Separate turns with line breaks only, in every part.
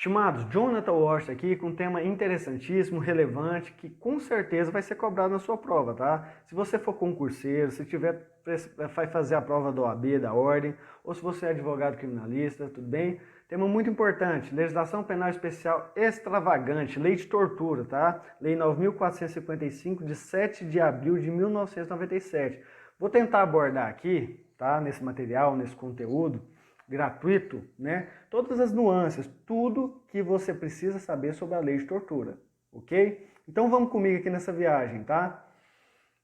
Estimados, Jonathan Washington aqui com um tema interessantíssimo, relevante, que com certeza vai ser cobrado na sua prova, tá? Se você for concurseiro, se tiver, vai fazer a prova da OAB, da Ordem, ou se você é advogado criminalista, tudo bem? Tema muito importante, legislação penal especial extravagante, lei de tortura, tá? Lei 9.455 de 7 de abril de 1997. Vou tentar abordar aqui, tá? Nesse material, nesse conteúdo, gratuito, né? Todas as nuances, tudo que você precisa saber sobre a lei de tortura, ok? Então vamos comigo aqui nessa viagem, tá?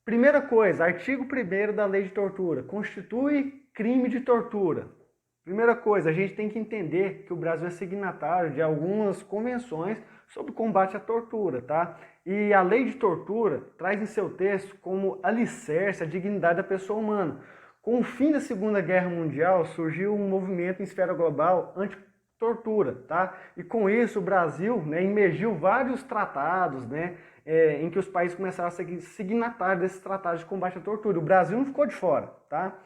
Primeira coisa, artigo 1º da lei de tortura, constitui crime de tortura. Primeira coisa, a gente tem que entender que o Brasil é signatário de algumas convenções sobre combate à tortura, tá? E a lei de tortura traz em seu texto como alicerce a dignidade da pessoa humana. Com o fim da Segunda Guerra Mundial, surgiu um movimento em esfera global anti-tortura, tá? E com isso o Brasil, né, emergiu vários tratados, né, em que os países começaram a ser signatários desses tratados de combate à tortura. O Brasil não ficou de fora, tá?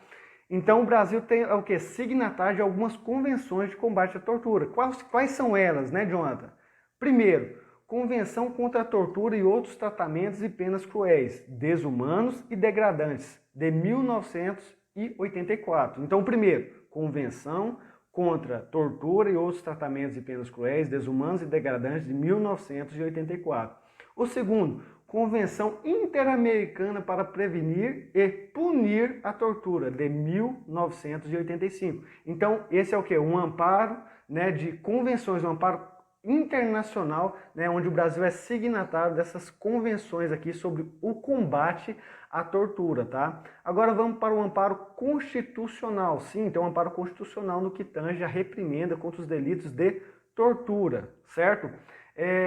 Então o Brasil tem o quê? Signatário de algumas convenções de combate à tortura. Quais são elas, né, Jonathan? Primeiro, Convenção contra a Tortura e Outros Tratamentos e Penas Cruéis, Desumanos e Degradantes, de 1984. Então, primeiro, Convenção contra a Tortura e Outros Tratamentos e Penas Cruéis, Desumanos e Degradantes, de 1984. O segundo, Convenção Interamericana para Prevenir e Punir a Tortura, de 1985. Então, esse é o quê? Um amparo, né, de convenções, um amparo internacional, né, onde o Brasil é signatário dessas convenções aqui sobre o combate à tortura, tá? Agora vamos para o amparo constitucional. Sim, tem um amparo constitucional no que tange a reprimenda contra os delitos de tortura, certo?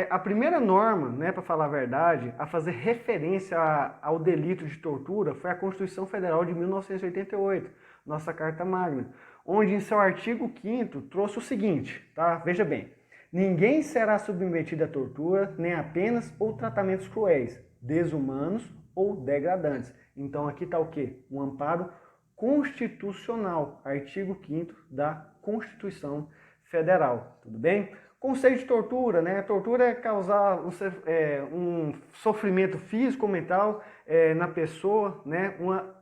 A primeira norma, né, para falar a verdade, a fazer referência ao delito de tortura foi a Constituição Federal de 1988, nossa Carta Magna, onde em seu artigo 5º trouxe o seguinte, tá? Veja bem, ninguém será submetido à tortura, nem a penas ou tratamentos cruéis, desumanos ou degradantes. Então aqui está o quê? Um amparo constitucional, artigo 5º da Constituição Federal, tudo bem? Conceito de tortura, né? A tortura é causar um sofrimento físico ou mental na pessoa, né?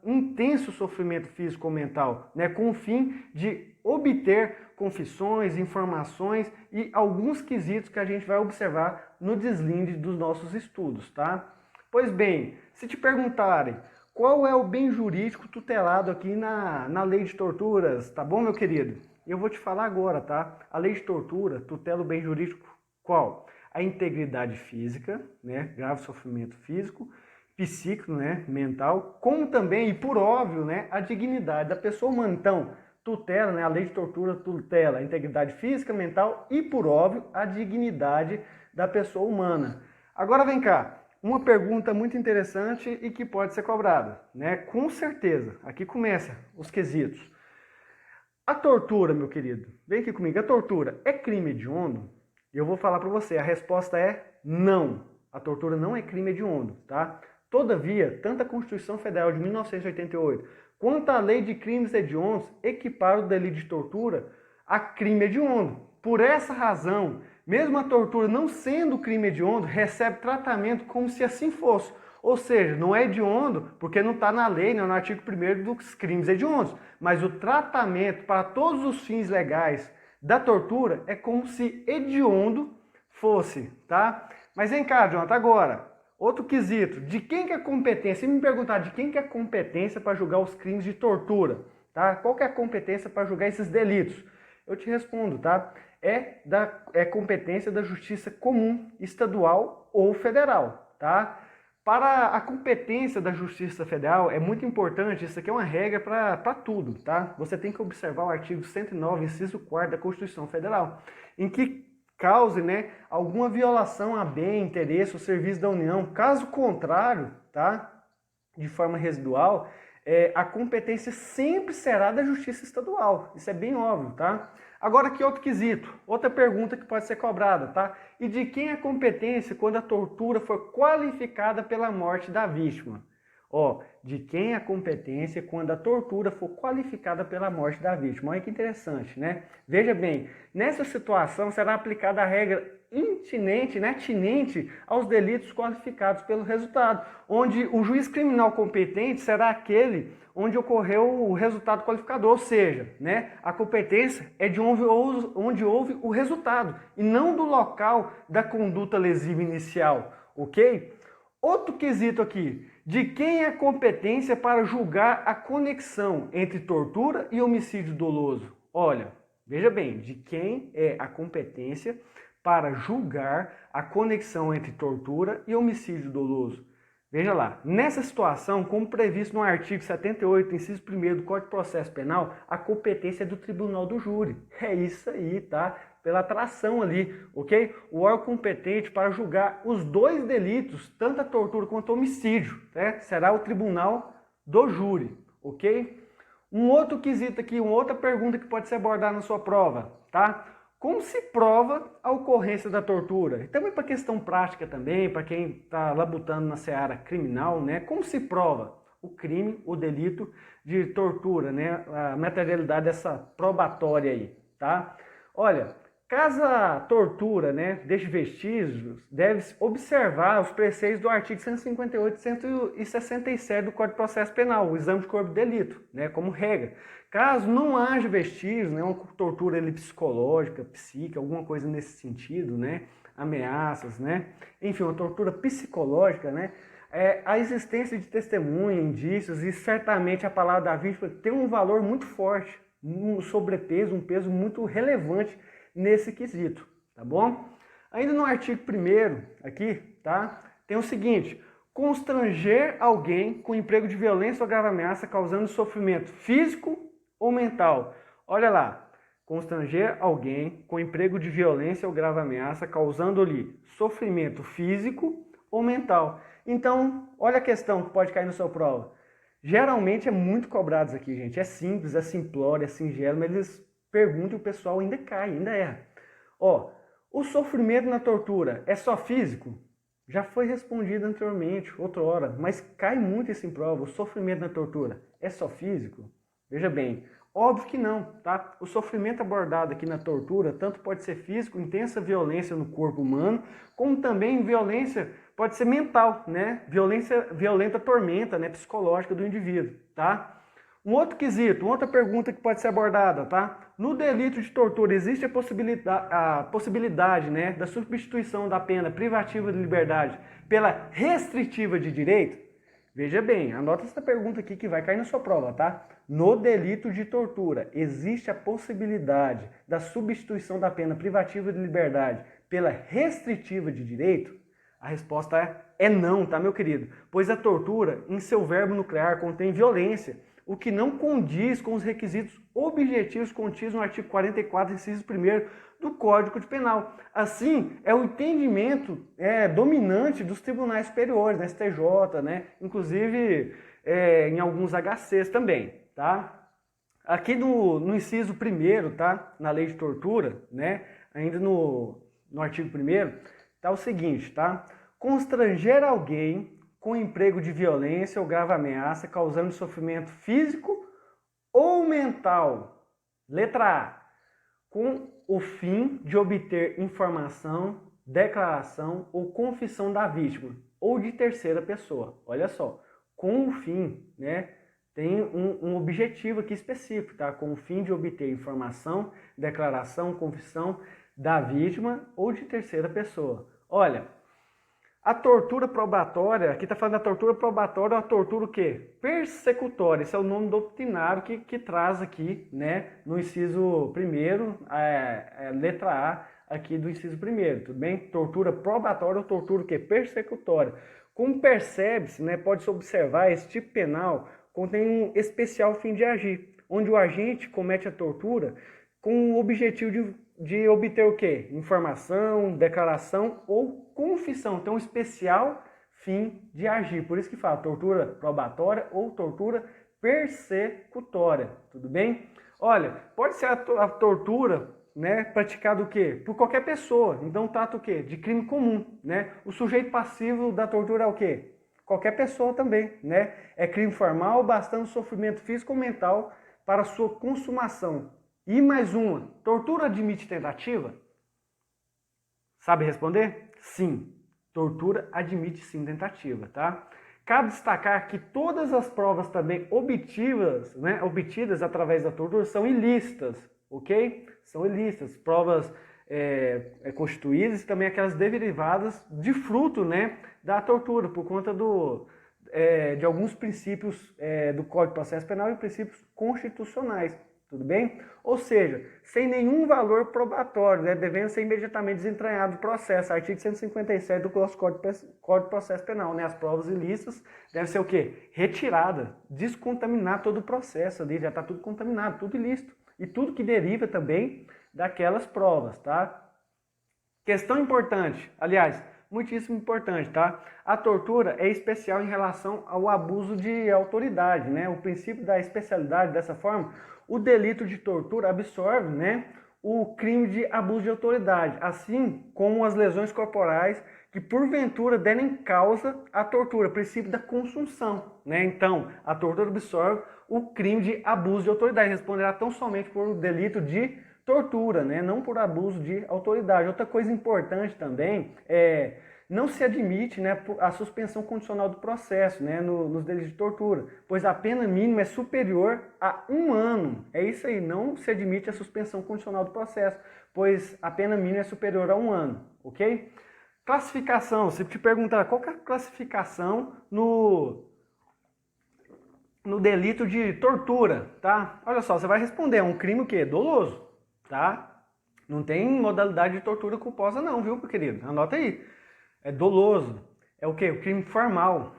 Um intenso sofrimento físico ou mental, né? Com o fim de obter confissões, informações e alguns quesitos que a gente vai observar no deslinde dos nossos estudos, tá? Pois bem, se te perguntarem qual é o bem jurídico tutelado aqui na lei de torturas, tá bom, meu querido? Eu vou te falar agora, tá? A lei de tortura tutela o bem jurídico qual? A integridade física, né? Grave sofrimento físico, psíquico, né? Mental, como também, e por óbvio, né? A dignidade da pessoa humana. Então, tutela, né? A lei de tortura tutela a integridade física, mental e, por óbvio, a dignidade da pessoa humana. Agora vem cá, uma pergunta muito interessante e que pode ser cobrada, né? Com certeza, aqui começa os quesitos. A tortura, meu querido, vem aqui comigo, a tortura é crime hediondo? Eu vou falar para você, a resposta é não. A tortura não é crime hediondo, tá? Todavia, tanto a Constituição Federal de 1988 quanto a Lei de Crimes Hediondos equiparam o delito de tortura a crime hediondo. Por essa razão, mesmo a tortura não sendo crime hediondo, recebe tratamento como se assim fosse. Ou seja, não é hediondo porque não está na lei, não, no artigo 1º dos crimes hediondos. Mas o tratamento para todos os fins legais da tortura é como se hediondo fosse, tá? Mas vem cá, Jonathan, agora, outro quesito, de quem que é a competência? Se me perguntar de quem que é a competência para julgar os crimes de tortura, tá? Qual que é a competência para julgar esses delitos? Eu te respondo, tá? É competência da Justiça Comum Estadual ou Federal, tá? Para a competência da Justiça Federal é muito importante, isso aqui é uma regra para tudo, tá? Você tem que observar o artigo 109, inciso 4º da Constituição Federal, em que cause, né, alguma violação a bem, interesse ou serviço da União. Caso contrário, tá? De forma residual, a competência sempre será da Justiça Estadual. Isso é bem óbvio, tá? Agora aqui outro quesito, outra pergunta que pode ser cobrada, tá? E de quem é a competência quando a tortura for qualificada pela morte da vítima? Ó, de quem é a competência quando a tortura for qualificada pela morte da vítima. Olha que interessante, né? Veja bem, nessa situação será aplicada a regra atinente aos delitos qualificados pelo resultado, onde o juiz criminal competente será aquele onde ocorreu o resultado qualificador, ou seja, né, a competência é de onde houve o resultado e não do local da conduta lesiva inicial, ok? Outro quesito aqui, de quem é a competência para julgar a conexão entre tortura e homicídio doloso? Olha, veja bem, de quem é a competência para julgar a conexão entre tortura e homicídio doloso? Veja lá, nessa situação, como previsto no artigo 78, inciso 1º do Código de Processo Penal, a competência é do tribunal do júri. É isso aí, tá? Pela atração ali, ok? O órgão competente para julgar os dois delitos, tanto a tortura quanto o homicídio, né? Será o tribunal do júri, ok? Um outro quesito aqui, uma outra pergunta que pode ser abordada na sua prova, tá? Como se prova a ocorrência da tortura? E também para questão prática também, para quem está labutando na seara criminal, né? Como se prova o crime, o delito de tortura, né? A materialidade dessa probatória aí, tá? Olha, caso a tortura, né, deixe vestígios, deve-se observar os preceitos do artigo 158 e 167 do Código de Processo Penal, o exame de corpo de delito, né, como regra. Caso não haja vestígios, né, uma tortura ali, psicológica, psíquica, alguma coisa nesse sentido, né, ameaças, né, enfim, uma tortura psicológica, né, a existência de testemunha, indícios e certamente a palavra da vítima tem um valor muito forte, um sobrepeso, um peso muito relevante nesse quesito, tá bom? Ainda no artigo 1º aqui, tá? Tem o seguinte: constranger alguém com emprego de violência ou grave ameaça causando sofrimento físico ou mental. Olha lá, constranger alguém com emprego de violência ou grave ameaça causando-lhe sofrimento físico ou mental. Então, olha a questão que pode cair na sua prova. Geralmente é muito cobrado isso aqui, gente. É simples, é simplório, é singelo, mas eles perguntam e o pessoal ainda cai, ainda erra. Ó, o sofrimento na tortura é só físico? Já foi respondido anteriormente, outra hora, mas cai muito isso em prova. O sofrimento na tortura é só físico? Veja bem, óbvio que não, tá? O sofrimento abordado aqui na tortura tanto pode ser físico, intensa violência no corpo humano, como também violência pode ser mental, né? Violenta tormenta, né, psicológica do indivíduo, tá? Um outro quesito, uma outra pergunta que pode ser abordada, tá? No delito de tortura, existe a possibilidade, né, da substituição da pena privativa de liberdade pela restritiva de direito? Veja bem, anota essa pergunta aqui que vai cair na sua prova, tá? No delito de tortura, existe a possibilidade da substituição da pena privativa de liberdade pela restritiva de direito? A resposta é não, tá, meu querido? Pois a tortura, em seu verbo nuclear, contém violência, o que não condiz com os requisitos objetivos contidos no artigo 44, inciso 1º do Código de Penal. Assim, é o entendimento dominante dos tribunais superiores, da STJ, né? Inclusive em alguns HCs também, tá? Aqui no inciso 1º, tá? Na lei de tortura, né? Ainda no artigo 1º, tá o seguinte, tá? Constranger alguém com emprego de violência ou grave ameaça, causando sofrimento físico ou mental. Letra A. Com o fim de obter informação, declaração ou confissão da vítima ou de terceira pessoa. Olha só, com o fim, né? Tem um objetivo aqui específico, tá? Com o fim de obter informação, declaração, confissão da vítima ou de terceira pessoa. Olha, a tortura probatória, aqui está falando da tortura probatória, a tortura o quê? Persecutória, esse é o nome doutrinário que traz aqui, né, no inciso 1º, letra A, aqui do inciso 1º, tudo bem? Tortura probatória ou tortura o quê? Persecutória. Como percebe-se, né, pode-se observar, esse tipo penal contém um especial fim de agir, onde o agente comete a tortura com o objetivo de obter o quê? Informação, declaração ou confissão. Então, um especial fim de agir. Por isso que fala tortura probatória ou tortura persecutória. Tudo bem? Olha, pode ser a tortura, né, praticada o quê? Por qualquer pessoa. Então, trata o quê? De crime comum, né? O sujeito passivo da tortura é o quê? qualquer pessoa também, né? É crime formal, bastando sofrimento físico ou mental para sua consumação. E mais uma, tortura admite tentativa? Sabe responder? Sim, tortura admite sim tentativa, tá? Cabe destacar que todas as provas também obtidas através da tortura são ilícitas, ok? São ilícitas, provas constituídas e também aquelas derivadas de fruto, né, da tortura, por conta de alguns princípios do Código de Processo Penal e princípios constitucionais. Tudo bem? Ou seja, sem nenhum valor probatório, né, devendo ser imediatamente desentranhado o processo. Artigo 157 do nosso Código de Processo Penal, né? As provas ilícitas devem ser o quê? Retiradas, descontaminar todo o processo ali, já está tudo contaminado, tudo ilícito. E tudo que deriva também daquelas provas, tá? Questão importante, aliás, muitíssimo importante, tá? A tortura é especial em relação ao abuso de autoridade, né? O princípio da especialidade, dessa forma, o delito de tortura absorve, né, o crime de abuso de autoridade, assim como as lesões corporais que porventura derem causa à tortura, princípio da consunção, né? Então, a tortura absorve o crime de abuso de autoridade, responderá tão somente por delito de tortura, né? Não por abuso de autoridade. Outra coisa importante também é não se admite, né, a suspensão condicional do processo, né, nos delitos de tortura, pois a pena mínima é superior a 1 ano. É isso aí, não se admite a suspensão condicional do processo, pois a pena mínima é superior a 1 ano, ok? Classificação, se te perguntar qual que é a classificação no delito de tortura, tá? Olha só, você vai responder, é um crime o quê? Doloso, tá? Não tem modalidade de tortura culposa não, viu, meu querido? Anota aí. É doloso. É o quê? O crime formal,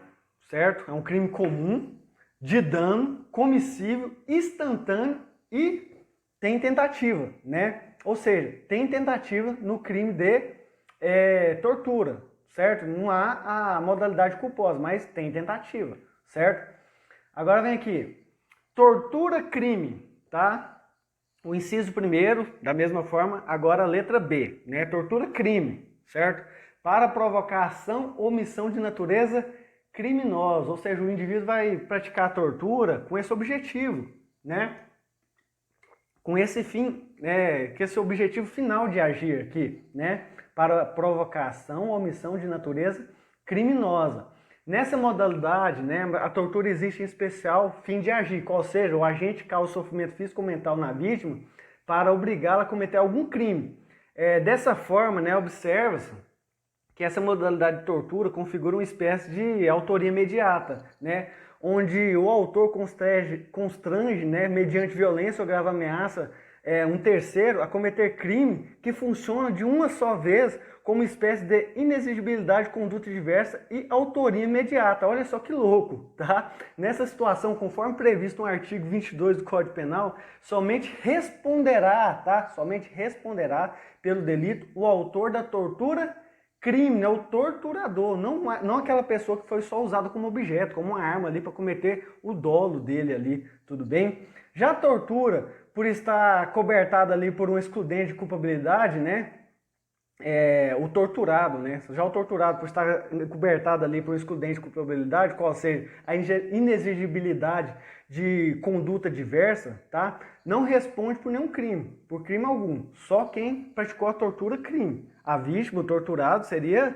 certo? É um crime comum, de dano, comissível, instantâneo e tem tentativa, né? Ou seja, tem tentativa no crime de tortura, certo? Não há a modalidade culposa, mas tem tentativa, certo? Agora vem aqui. Tortura crime, tá? O inciso primeiro, da mesma forma, agora a letra B, né? Tortura crime, certo? Para provocar ação ou omissão de natureza criminosa, ou seja, o indivíduo vai praticar a tortura com esse objetivo, né? Com esse fim, que esse objetivo final de agir aqui, né? Para provocar ação ou omissão de natureza criminosa. Nessa modalidade, né, a tortura existe em especial fim de agir, qual seja, o agente causa sofrimento físico ou mental na vítima para obrigá-la a cometer algum crime. Dessa forma, né, observa-se que essa modalidade de tortura configura uma espécie de autoria imediata, né, onde o autor constrange, né, mediante violência ou grave ameaça, um terceiro a cometer crime que funciona de uma só vez como espécie de inexigibilidade, conduta diversa e autoria imediata. Olha só que louco, tá? Nessa situação, conforme previsto no artigo 22 do Código Penal, somente responderá, tá? Somente responderá pelo delito o autor da tortura crime, né? O torturador, não aquela pessoa que foi só usada como objeto, como uma arma ali para cometer o dolo dele ali, tudo bem? Já a tortura, por estar cobertada ali por um excludente de culpabilidade, né? O torturado, né? Já o torturado, por estar cobertado ali por um excludente de culpabilidade, qual seja a inexigibilidade de conduta diversa, tá? Não responde por nenhum crime, por crime algum. Só quem praticou a tortura, crime. A vítima, o torturado, seria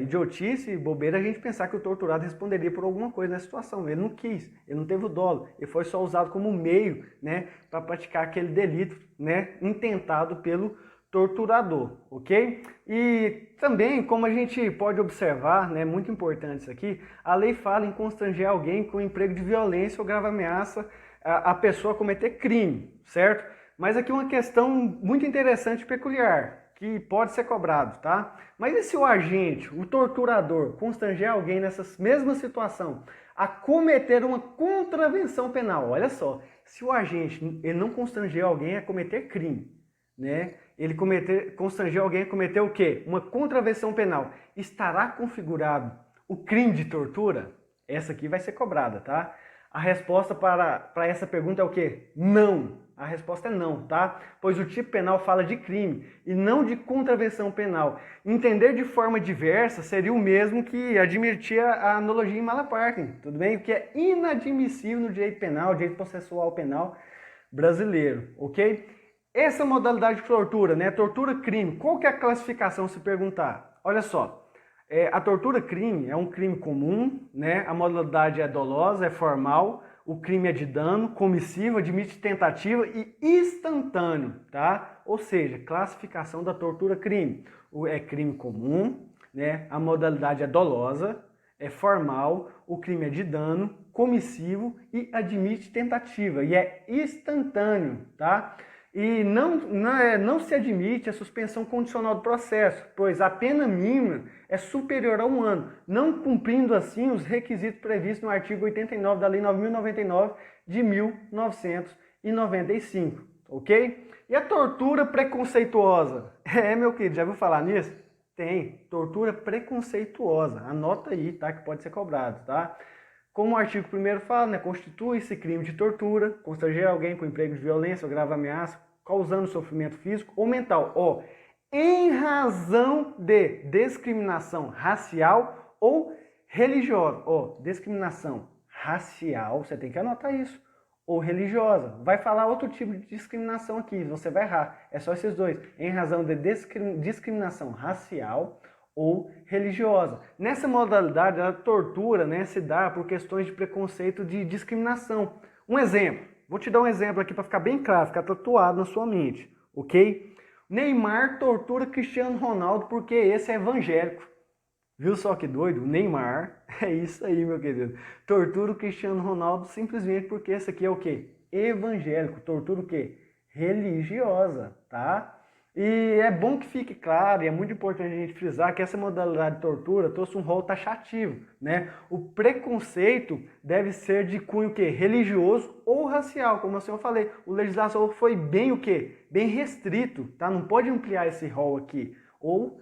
idiotice e bobeira a gente pensar que o torturado responderia por alguma coisa nessa situação. Ele não quis, ele não teve o dolo, ele foi só usado como meio, né, para praticar aquele delito, né, intentado pelo torturador, ok? E também, como a gente pode observar, né, muito importante isso aqui, a lei fala em constranger alguém com emprego de violência ou grave ameaça a pessoa a cometer crime, certo? Mas aqui uma questão muito interessante e peculiar, que pode ser cobrado, tá? Mas e se o agente, o torturador, constranger alguém nessa mesma situação a cometer uma contravenção penal? Olha só, se o agente ele não constranger alguém a cometer crime, né? Ele constranger alguém a cometer o quê? Uma contravenção penal. Estará configurado o crime de tortura? Essa aqui vai ser cobrada, tá? A resposta para essa pergunta é o quê? Não. A resposta é não, tá? Pois o tipo penal fala de crime e não de contravenção penal. Entender de forma diversa seria o mesmo que admitir a analogia em mala partem, tudo bem? O que é inadmissível no direito penal, direito processual penal brasileiro, ok? Essa modalidade de tortura, né? Tortura crime, qual que é a classificação se perguntar? Olha só, a tortura crime é um crime comum, né? A modalidade é dolosa, é formal, o crime é de dano, comissivo, admite tentativa e instantâneo, tá? Ou seja, classificação da tortura crime. É crime comum, né? A modalidade é dolosa, é formal, o crime é de dano, comissivo e admite tentativa e é instantâneo, tá? E não se admite a suspensão condicional do processo, pois a pena mínima é superior a 1 ano, não cumprindo assim os requisitos previstos no artigo 89 da Lei 9.099 de 1995, ok? E a tortura preconceituosa? Meu querido, já ouviu falar nisso? Tem, tortura preconceituosa, anota aí, tá? Que pode ser cobrado, tá? Como o artigo 1º fala, né, constitui-se crime de tortura, constranger alguém com emprego de violência ou grave ameaça, causando sofrimento físico ou mental, em razão de discriminação racial ou religiosa. Discriminação racial, você tem que anotar isso, ou religiosa. Vai falar outro tipo de discriminação aqui, você vai errar. É só esses dois. Em razão de discriminação racial ou religiosa. Nessa modalidade, a tortura, né, se dá por questões de preconceito, de discriminação. Um exemplo, vou te dar um exemplo aqui para ficar bem claro, ficar tatuado na sua mente, ok? Neymar tortura Cristiano Ronaldo porque esse é evangélico. Viu só que doido? O Neymar, é isso aí, meu querido. Tortura o Cristiano Ronaldo simplesmente porque esse aqui é o quê? Evangélico. Tortura o quê? Religiosa, tá? E é bom que fique claro, e é muito importante a gente frisar que essa modalidade de tortura trouxe um rol taxativo, né? O preconceito deve ser de cunho o quê? Religioso ou racial, como assim eu falei. O legislador foi bem o quê? Bem restrito, tá? Não pode ampliar esse rol aqui. Ou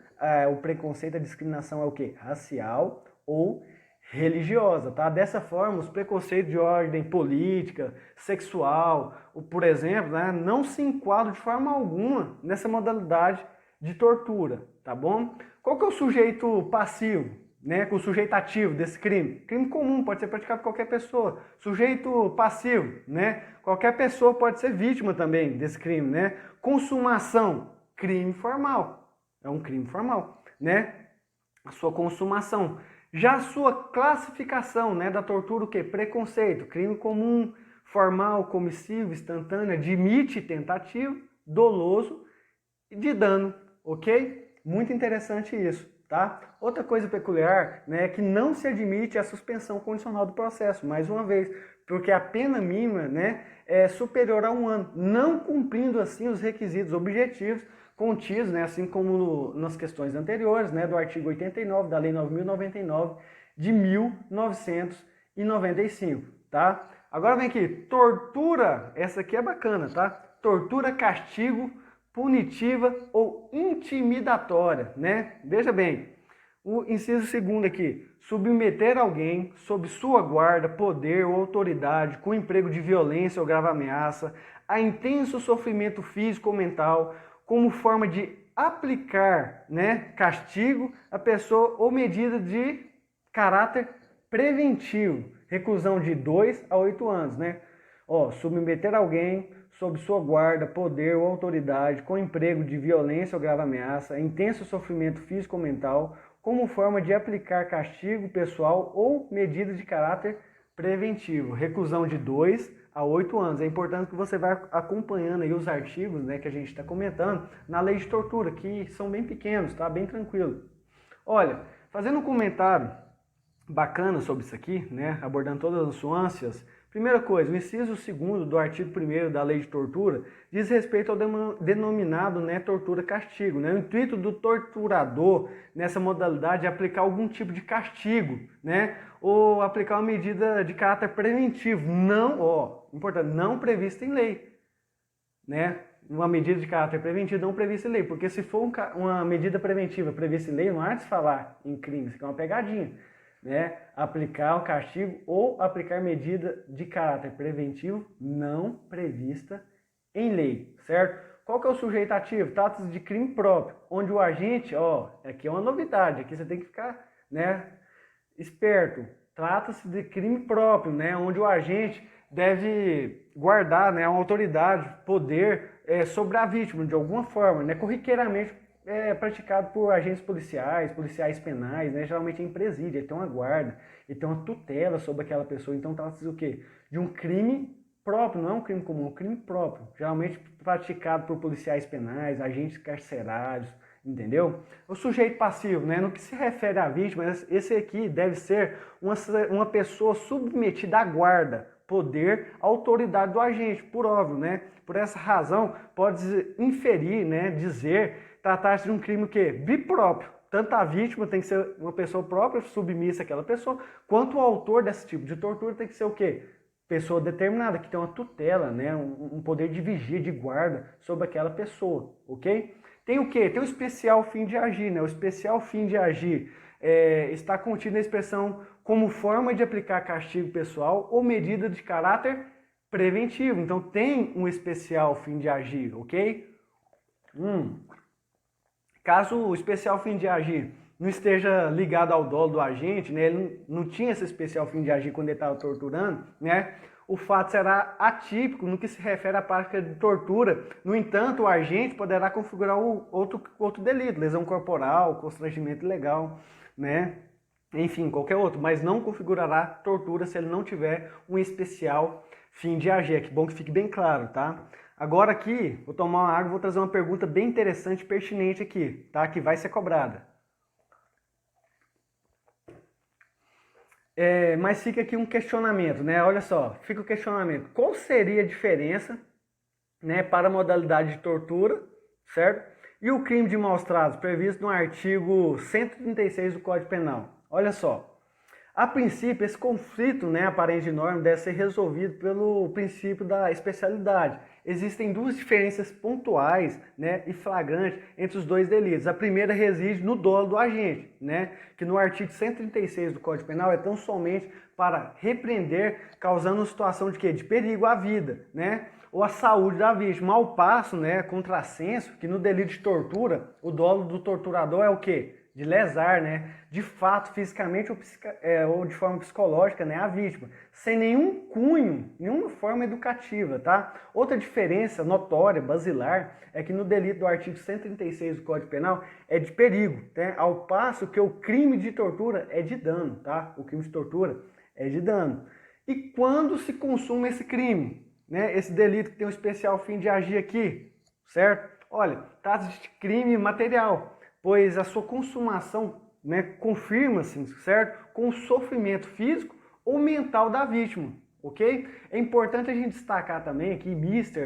o preconceito, a discriminação é o quê? Racial ou religiosa, tá? Dessa forma, os preconceitos de ordem política, sexual, por exemplo, né, não se enquadram de forma alguma nessa modalidade de tortura, tá bom? Qual que é o sujeito passivo, né, com o sujeito ativo desse crime? Crime comum, pode ser praticado por qualquer pessoa. Sujeito passivo, né? Qualquer pessoa pode ser vítima também desse crime, né? Consumação, crime formal. É um crime formal, né? A sua consumação. Já a sua classificação, né, da tortura, o quê? Preconceito, crime comum, formal, comissivo, instantâneo, admite tentativa, doloso e de dano, ok? Muito interessante isso, tá? Outra coisa peculiar, né, é que não se admite a suspensão condicional do processo, mais uma vez, porque a pena mínima, né, é superior a 1 ano, não cumprindo assim os requisitos objetivos contidos, né, assim como nas questões anteriores, né, do artigo 89 da Lei 9.099 de 1995, tá? Agora vem aqui, tortura, essa aqui é bacana, tá? Tortura, castigo, punitiva ou intimidatória, né? Veja bem, o inciso 2º aqui, submeter alguém sob sua guarda, poder ou autoridade com emprego de violência ou grave ameaça a intenso sofrimento físico ou mental, como forma de aplicar, né, castigo à pessoa ou medida de caráter preventivo, reclusão de 2 a 8 anos, né? Submeter alguém sob sua guarda, poder ou autoridade com emprego de violência ou grave ameaça, intenso sofrimento físico ou mental, como forma de aplicar castigo pessoal ou medida de caráter preventivo, reclusão de 2 a 8 anos. É importante que você vá acompanhando aí os artigos, né, que a gente está comentando na lei de tortura, que são bem pequenos, tá? Bem tranquilo. Olha, fazendo um comentário bacana sobre isso aqui, né, abordando todas as nuances. Primeira coisa, o inciso 2º do artigo 1º da lei de tortura diz respeito ao denominado, né, tortura-castigo, né? O intuito do torturador nessa modalidade é aplicar algum tipo de castigo, né? Ou aplicar uma medida de caráter preventivo, importante, não prevista em lei, né? Uma medida de caráter preventivo não prevista em lei, porque se for uma medida preventiva prevista em lei, não há de se falar em crime, isso aqui é uma pegadinha. né, aplicar o castigo ou aplicar medida de caráter preventivo não prevista em lei, certo? Qual que é o sujeito ativo? Trata-se de crime próprio, onde o agente, ó, aqui é uma novidade, aqui você tem que ficar, né, esperto. Trata-se de crime próprio, né, onde o agente deve guardar, né, uma autoridade, poder sobre a vítima de alguma forma, né, corriqueiramente praticado por agentes policiais, policiais penais, né, geralmente é em presídio, ele tem uma guarda, ele tem uma tutela sobre aquela pessoa, então trata-se do quê? De um crime próprio, não é um crime comum, é um crime próprio, geralmente praticado por policiais penais, agentes carcerários, entendeu? O sujeito passivo, né, no que se refere à vítima, esse aqui deve ser uma pessoa submetida à guarda, poder, autoridade do agente, por óbvio, né? Por essa razão, pode inferir, né, dizer, tratar-se de um crime que bipróprio. Tanto a vítima tem que ser uma pessoa própria, submissa àquela pessoa, quanto o autor desse tipo de tortura tem que ser o quê? Pessoa determinada, que tem uma tutela, né, um poder de vigia, de guarda sobre aquela pessoa, ok? Tem o quê? Tem o especial fim de agir, né? O especial fim de agir está contido na expressão como forma de aplicar castigo pessoal ou medida de caráter preventivo. Então tem um especial fim de agir, ok? Caso o especial fim de agir não esteja ligado ao dolo do agente, né, ele não tinha esse especial fim de agir quando ele estava torturando, né, o fato será atípico no que se refere à prática de tortura. No entanto, o agente poderá configurar outro delito, lesão corporal, constrangimento ilegal, né, enfim, qualquer outro, mas não configurará tortura se ele não tiver um especial fim de agir. É que bom que fique bem claro, tá? Agora aqui, vou tomar uma água e vou trazer uma pergunta bem interessante e pertinente aqui, tá? Que vai ser cobrada. Mas fica aqui um questionamento, né? Olha só, fica o questionamento. Qual seria a diferença, né, para a modalidade de tortura, certo? E o crime de maus-tratos previsto no artigo 136 do Código Penal? Olha só. A princípio, esse conflito, né, aparente de norma deve ser resolvido pelo princípio da especialidade. Existem duas diferenças pontuais, né, e flagrantes entre os dois delitos. A primeira reside no dolo do agente, né, que no artigo 136 do Código Penal é tão somente para repreender, causando uma situação de quê? De perigo à vida, né, ou à saúde da vítima. Ao passo, né, contrassenso, que no delito de tortura, o dolo do torturador é o quê? De lesar, né, de fato, fisicamente ou de forma psicológica, né, a vítima, sem nenhum cunho, nenhuma forma educativa, tá? Outra diferença notória, basilar, é que no delito do artigo 136 do Código Penal é de perigo, né? Ao passo que o crime de tortura é de dano, tá? O crime de tortura é de dano. E quando se consuma esse crime, né, esse delito que tem um especial fim de agir aqui, certo? Olha, trata-se de crime material, pois a sua consumação, né, confirma-se, certo? Com o sofrimento físico ou mental da vítima, ok? É importante a gente destacar também aqui,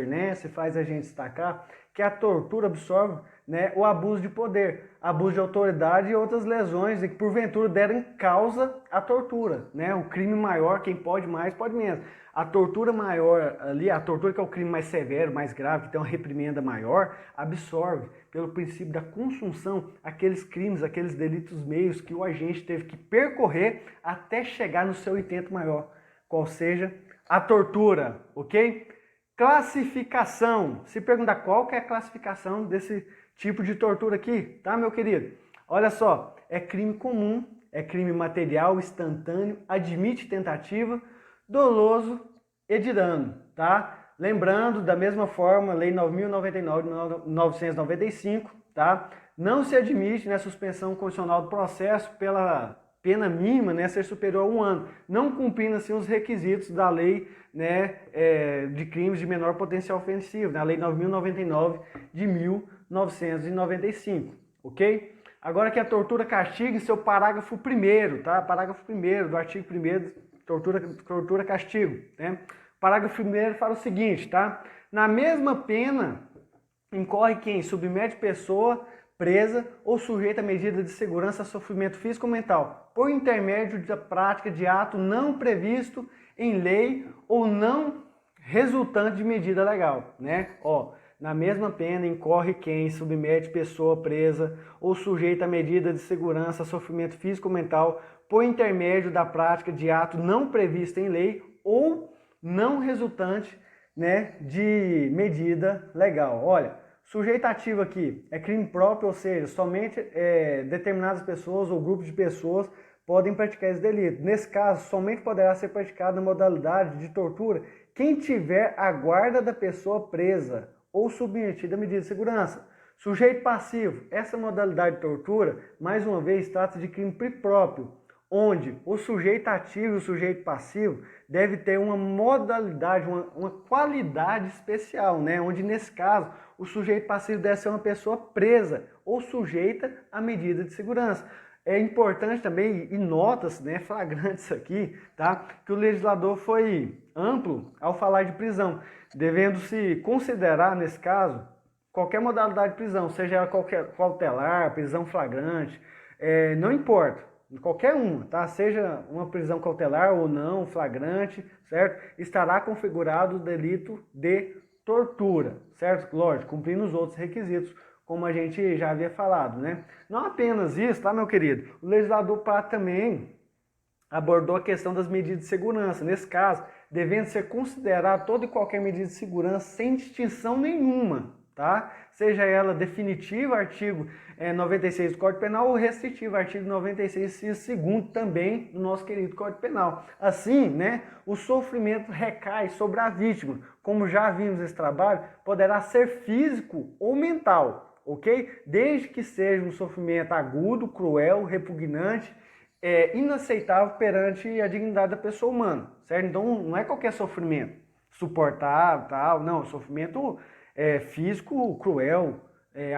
né, se faz a gente destacar que a tortura absorve, né, o abuso de poder, abuso de autoridade e outras lesões que porventura deram causa à tortura, né? O crime maior, quem pode mais, pode menos. A tortura maior ali, a tortura que é o crime mais severo, mais grave, que tem uma reprimenda maior, absorve pelo princípio da consunção aqueles crimes, aqueles delitos meios que o agente teve que percorrer até chegar no seu intento maior, qual seja a tortura, ok? Classificação. Se perguntar qual que é a classificação desse tipo de tortura aqui, tá, meu querido? Olha só, é crime comum, é crime material, instantâneo, admite tentativa, doloso e de dano, tá? Lembrando, da mesma forma, Lei 9.099 de 1995, tá? Não se admite, né, suspensão condicional do processo pela pena mínima, né, ser superior a 1 ano, não cumprindo assim os requisitos da lei, né, de crimes de menor potencial ofensivo, né, a Lei 9.099 de 1995, ok? Agora que a tortura castiga em seu parágrafo 1º, tá? Parágrafo 1º do artigo 1º, tortura castigo, né? Parágrafo 1º fala o seguinte, tá? Na mesma pena incorre quem submete pessoa presa ou sujeita a medida de segurança a sofrimento físico ou mental, por intermédio da prática de ato não previsto em lei ou não resultante de medida legal, né? Ó, Na mesma pena incorre quem submete pessoa presa ou sujeita a medida de segurança a sofrimento físico ou mental por intermédio da prática de ato não previsto em lei ou não resultante, né, de medida legal. Olha, sujeito ativo aqui é crime próprio, ou seja, somente determinadas pessoas ou grupos de pessoas podem praticar esse delito. Nesse caso, somente poderá ser praticado na modalidade de tortura quem tiver a guarda da pessoa presa ou submetida a medida de segurança. Sujeito passivo, essa modalidade de tortura, mais uma vez, trata de crime próprio, onde o sujeito ativo e o sujeito passivo deve ter uma modalidade, uma qualidade especial, né? Onde nesse caso o sujeito passivo deve ser uma pessoa presa ou sujeita à medida de segurança. É importante também, e nota-se, né, flagrantes aqui, tá, que o legislador foi amplo ao falar de prisão, devendo-se considerar, nesse caso, qualquer modalidade de prisão, seja ela qualquer cautelar, prisão flagrante, não importa, qualquer uma, tá? Seja uma prisão cautelar ou não, flagrante, certo? Estará configurado o delito de tortura, certo? Lógico, cumprindo os outros requisitos, como a gente já havia falado, né? Não apenas isso, tá, meu querido? O legislador também abordou a questão das medidas de segurança. Nesse caso, devendo ser considerada toda e qualquer medida de segurança sem distinção nenhuma, tá? Seja ela definitiva, artigo 96 do Código Penal, ou restritiva, artigo 96, inciso 2º, também do nosso querido Código Penal. Assim, né, o sofrimento recai sobre a vítima, como já vimos nesse trabalho, poderá ser físico ou mental, ok? Desde que seja um sofrimento agudo, cruel, repugnante, inaceitável perante a dignidade da pessoa humana, certo? Então não é qualquer sofrimento suportável, tal, não, sofrimento físico, cruel,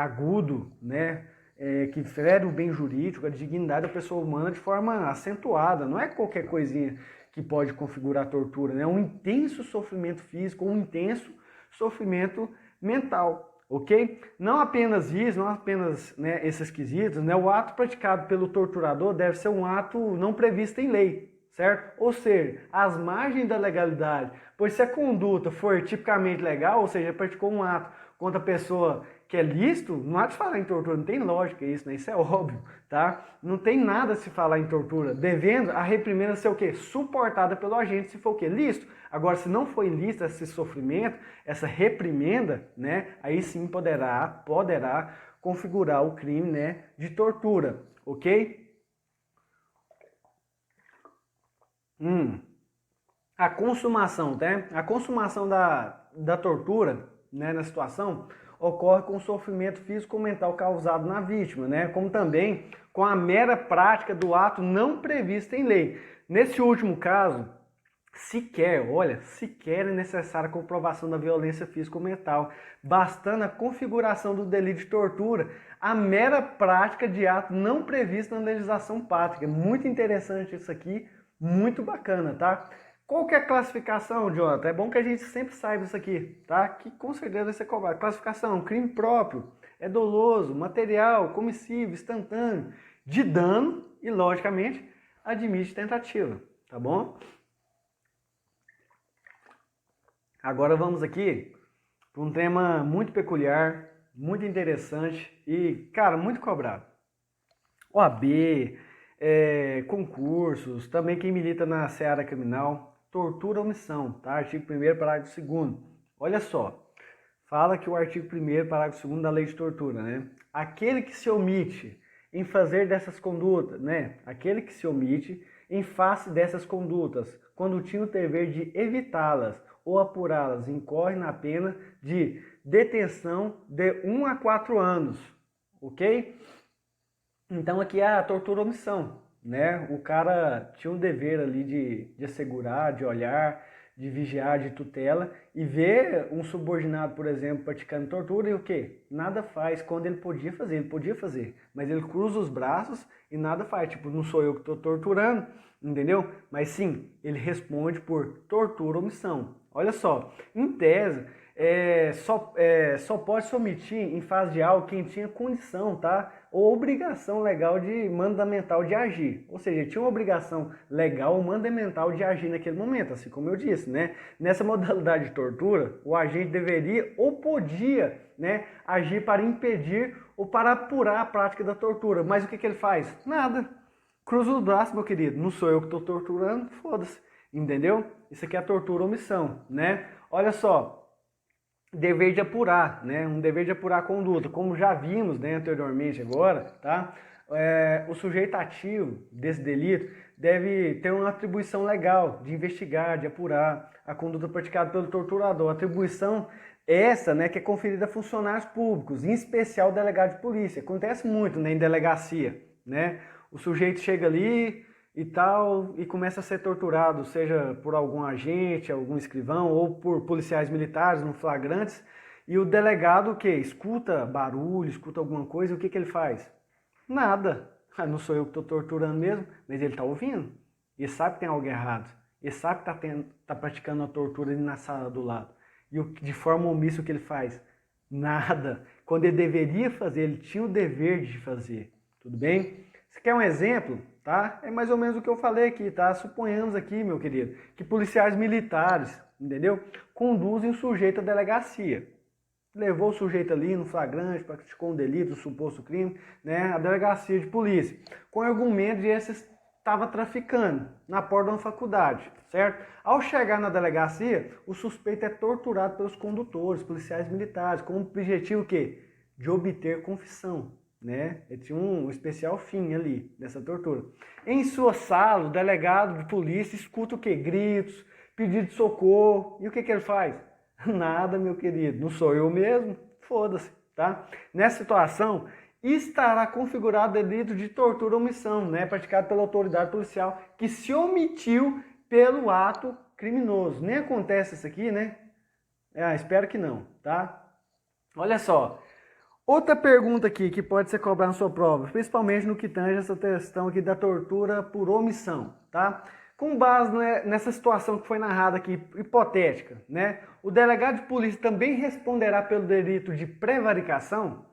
agudo, né? Que fere o bem jurídico, a dignidade da pessoa humana de forma acentuada, não é qualquer coisinha que pode configurar tortura, né? É um intenso sofrimento físico, um intenso sofrimento mental. Ok? Não apenas isso, não apenas, né, esses quesitos, né, o ato praticado pelo torturador deve ser um ato não previsto em lei, certo? Ou seja, às margens da legalidade, pois se a conduta for tipicamente legal, ou seja, praticou um ato contra a pessoa que é lícito, não há de falar em tortura, não tem lógica isso, né? Isso é óbvio, tá? Não tem nada a se falar em tortura, devendo a reprimenda ser o quê? Suportada pelo agente, se for o quê? Lícito. Agora, se não for ilícito esse sofrimento, essa reprimenda, né? Aí sim poderá configurar o crime, né, de tortura, ok? A consumação, tá? A consumação da tortura, né, na situação, ocorre com o sofrimento físico ou mental causado na vítima, né? Como também com a mera prática do ato não previsto em lei. Nesse último caso, sequer é necessária a comprovação da violência física ou mental, bastando a configuração do delito de tortura, a mera prática de ato não previsto na legislação pátria. Muito interessante isso aqui, muito bacana, tá? Qual que é a classificação, Jonathan? É bom que a gente sempre saiba isso aqui, tá? Que com certeza vai ser cobrado. Classificação: crime próprio, é doloso, material, comissível, instantâneo, de dano e, logicamente, admite tentativa, tá bom? Agora vamos aqui para um tema muito peculiar, muito interessante e, cara, muito cobrado. OAB, concursos, também quem milita na seara criminal, tortura ou omissão, tá? Artigo 1º, parágrafo 2º. Olha só, fala que o artigo 1º, parágrafo 2º da lei de tortura, né? Aquele que se omite em fazer dessas condutas, né? Aquele que se omite em face dessas condutas, quando tinha o dever de evitá-las ou apurá-las, incorre na pena de detenção de 1 a 4 anos, ok? Então aqui é a tortura omissão, né? O cara tinha um dever ali de assegurar, de olhar, de vigiar, de tutela, e ver um subordinado, por exemplo, praticando tortura e o quê? Nada faz quando ele podia fazer, mas ele cruza os braços e nada faz, tipo, não sou eu que estou torturando, entendeu? Mas sim, ele responde por tortura ou omissão. Olha só, em tese, só pode se omitir em fase de algo quem tinha condição, tá? Ou obrigação legal mandamental de agir. Ou seja, tinha uma obrigação legal ou mandamental de agir naquele momento, assim como eu disse, né? Nessa modalidade de tortura, o agente deveria ou podia, né, agir para impedir ou para apurar a prática da tortura. Mas o que ele faz? Nada. Cruza o braço, meu querido. Não sou eu que estou torturando, foda-se. Entendeu? Isso aqui é a tortura omissão, né? Olha só. Dever de apurar, né? Um dever de apurar a conduta, como já vimos, né, anteriormente agora, tá? O sujeito ativo desse delito deve ter uma atribuição legal de investigar, de apurar a conduta praticada pelo torturador. Atribuição essa, né, que é conferida a funcionários públicos, em especial delegado de polícia. Acontece muito, né, em delegacia, né? O sujeito chega ali e tal, e começa a ser torturado, seja por algum agente, algum escrivão, ou por policiais militares no flagrantes, e o delegado o quê? Escuta barulho, escuta alguma coisa, e o que ele faz? Nada. Não sou eu que estou torturando mesmo, mas ele está ouvindo. Ele sabe que tem algo errado. Ele sabe que tá praticando a tortura ali na sala do lado. E de forma omissa o que ele faz? Nada. Quando ele deveria fazer, ele tinha o dever de fazer. Tudo bem? Você quer um exemplo? Tá? É mais ou menos o que eu falei aqui, tá? Suponhamos aqui, meu querido, que policiais militares, entendeu? Conduzem o sujeito à delegacia. Levou o sujeito ali no flagrante, praticou um delito, um suposto crime, né? A delegacia de polícia. Com argumento de esse estava traficando na porta de uma faculdade, certo? Ao chegar na delegacia, o suspeito é torturado pelos condutores, policiais militares, com o objetivo o quê? De obter confissão. Né? Ele tinha um especial fim ali, nessa tortura. Em sua sala, o delegado de polícia escuta o quê? Gritos, pedido de socorro. E o que ele faz? Nada, meu querido. Não sou eu mesmo? Foda-se, tá? Nessa situação, estará configurado o delito de tortura ou omissão, né? Praticado pela autoridade policial que se omitiu pelo ato criminoso. Nem acontece isso aqui, né? Espero que não, tá? Olha só. Outra pergunta aqui que pode ser cobrada na sua prova, principalmente no que tange essa questão aqui da tortura por omissão, tá? Com base nessa situação que foi narrada aqui, hipotética, né? O delegado de polícia também responderá pelo delito de prevaricação?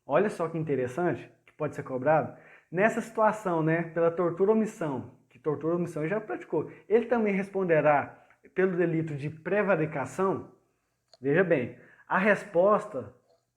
Olha só que interessante, que pode ser cobrado. Nessa situação, né, pela tortura ou omissão, que tortura ou omissão ele já praticou, ele também responderá pelo delito de prevaricação? Veja bem, a resposta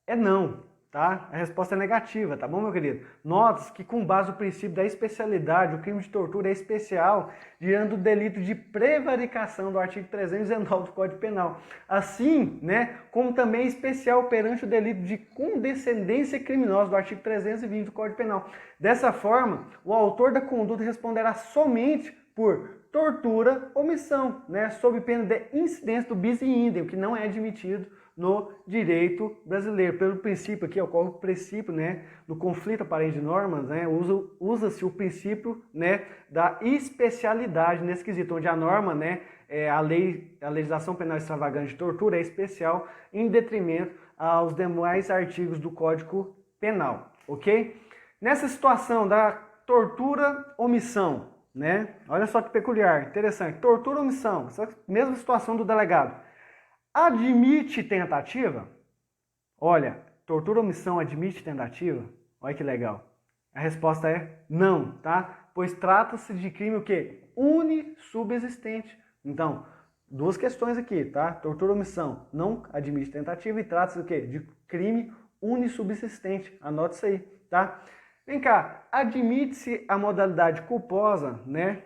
é não. Tá? A resposta é negativa, tá bom, meu querido? Nota que com base no princípio da especialidade, o crime de tortura é especial, diante do delito de prevaricação do artigo 319 do Código Penal. Assim, né, como também é especial perante o delito de condescendência criminosa do artigo 320 do Código Penal. Dessa forma, o autor da conduta responderá somente por tortura, omissão, né, sob pena de incidência do bis in idem, que não é admitido no direito brasileiro. Pelo princípio aqui, ocorre o princípio, né, do conflito aparente de normas, né, usa-se o princípio, né, da especialidade nesse quesito, onde a norma, né, a legislação penal extravagante de tortura é especial em detrimento aos demais artigos do Código Penal, ok? Nessa situação da tortura, omissão, né, olha só que peculiar, interessante, tortura, omissão, essa mesma situação do delegado. Admite tentativa? Olha, tortura ou omissão admite tentativa? Olha que legal. A resposta é não, tá? Pois trata-se de crime o quê? Unissubsistente. Então, duas questões aqui, tá? Tortura ou omissão não admite tentativa e trata-se do quê? De crime unissubsistente. Anote isso aí, tá? Vem cá, admite-se a modalidade culposa, né?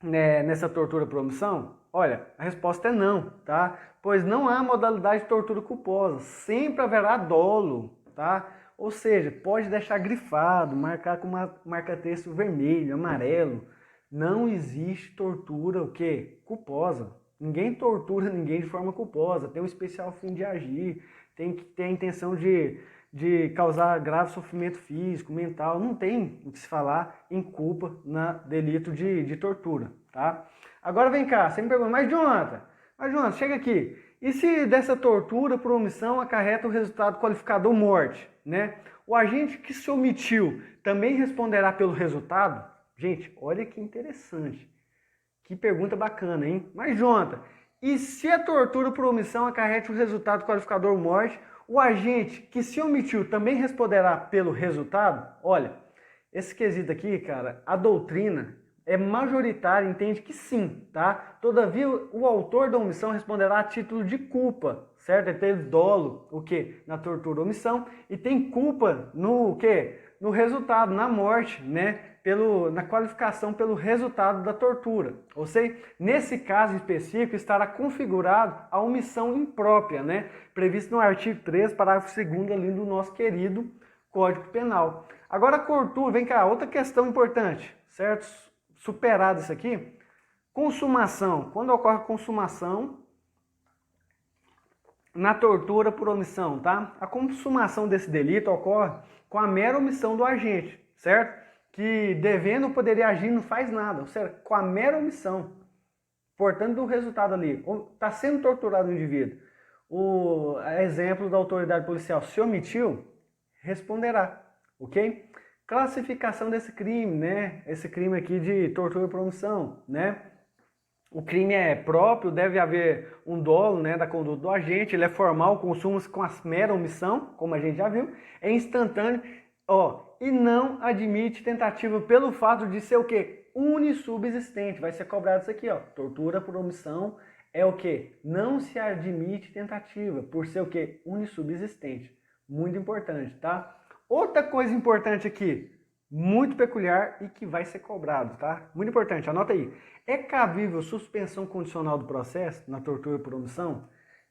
Nessa tortura por omissão? Olha, a resposta é não, tá? Pois não há modalidade de tortura culposa, sempre haverá dolo, tá? Ou seja, pode deixar grifado, marcar com marca-texto vermelho, amarelo. Não existe tortura, o quê? Culposa. Ninguém tortura ninguém de forma culposa, tem um especial fim de agir, tem que ter a intenção de causar grave sofrimento físico, mental. Não tem o que se falar em culpa na delito de tortura, tá? Agora vem cá, você me pergunta, mas Jonathan, chega aqui. E se dessa tortura por omissão acarreta o resultado qualificador morte, né? O agente que se omitiu também responderá pelo resultado? Gente, olha que interessante. Que pergunta bacana, hein? Mas Jonathan, E se a tortura por omissão acarrete o resultado qualificador morte, o agente que se omitiu também responderá pelo resultado? Olha, esse quesito aqui, cara, a doutrina é majoritária, entende que sim, tá? Todavia, o autor da omissão responderá a título de culpa, certo? Ele teve dolo, o quê? Na tortura ou omissão, e tem culpa no quê? No resultado, na morte, né? Na qualificação pelo resultado da tortura. Ou seja, nesse caso específico estará configurado a omissão imprópria, né? Previsto no artigo 3, parágrafo 2º ali do nosso querido Código Penal. Agora a tortura, vem cá, outra questão importante, certo? Superado isso aqui, consumação. Quando ocorre consumação na tortura por omissão, tá? A consumação desse delito ocorre com a mera omissão do agente, certo? Que devendo poderia agir não faz nada, ou seja, com a mera omissão. Portanto, do resultado ali, está sendo torturado o indivíduo. O exemplo da autoridade policial se omitiu, responderá, ok? Classificação desse crime, né? Esse crime aqui de tortura por omissão, né? O crime é próprio, deve haver um dolo, né, da conduta do agente, ele é formal, consuma-se com a mera omissão, como a gente já viu, é instantâneo, e não admite tentativa pelo fato de ser o quê? Unissubsistente, vai ser cobrado isso aqui, tortura por omissão é o quê? Não se admite tentativa, por ser o quê? Unissubsistente, muito importante, tá? Outra coisa importante aqui, muito peculiar e que vai ser cobrado, tá? Muito importante, anota aí. É cabível suspensão condicional do processo na tortura por omissão?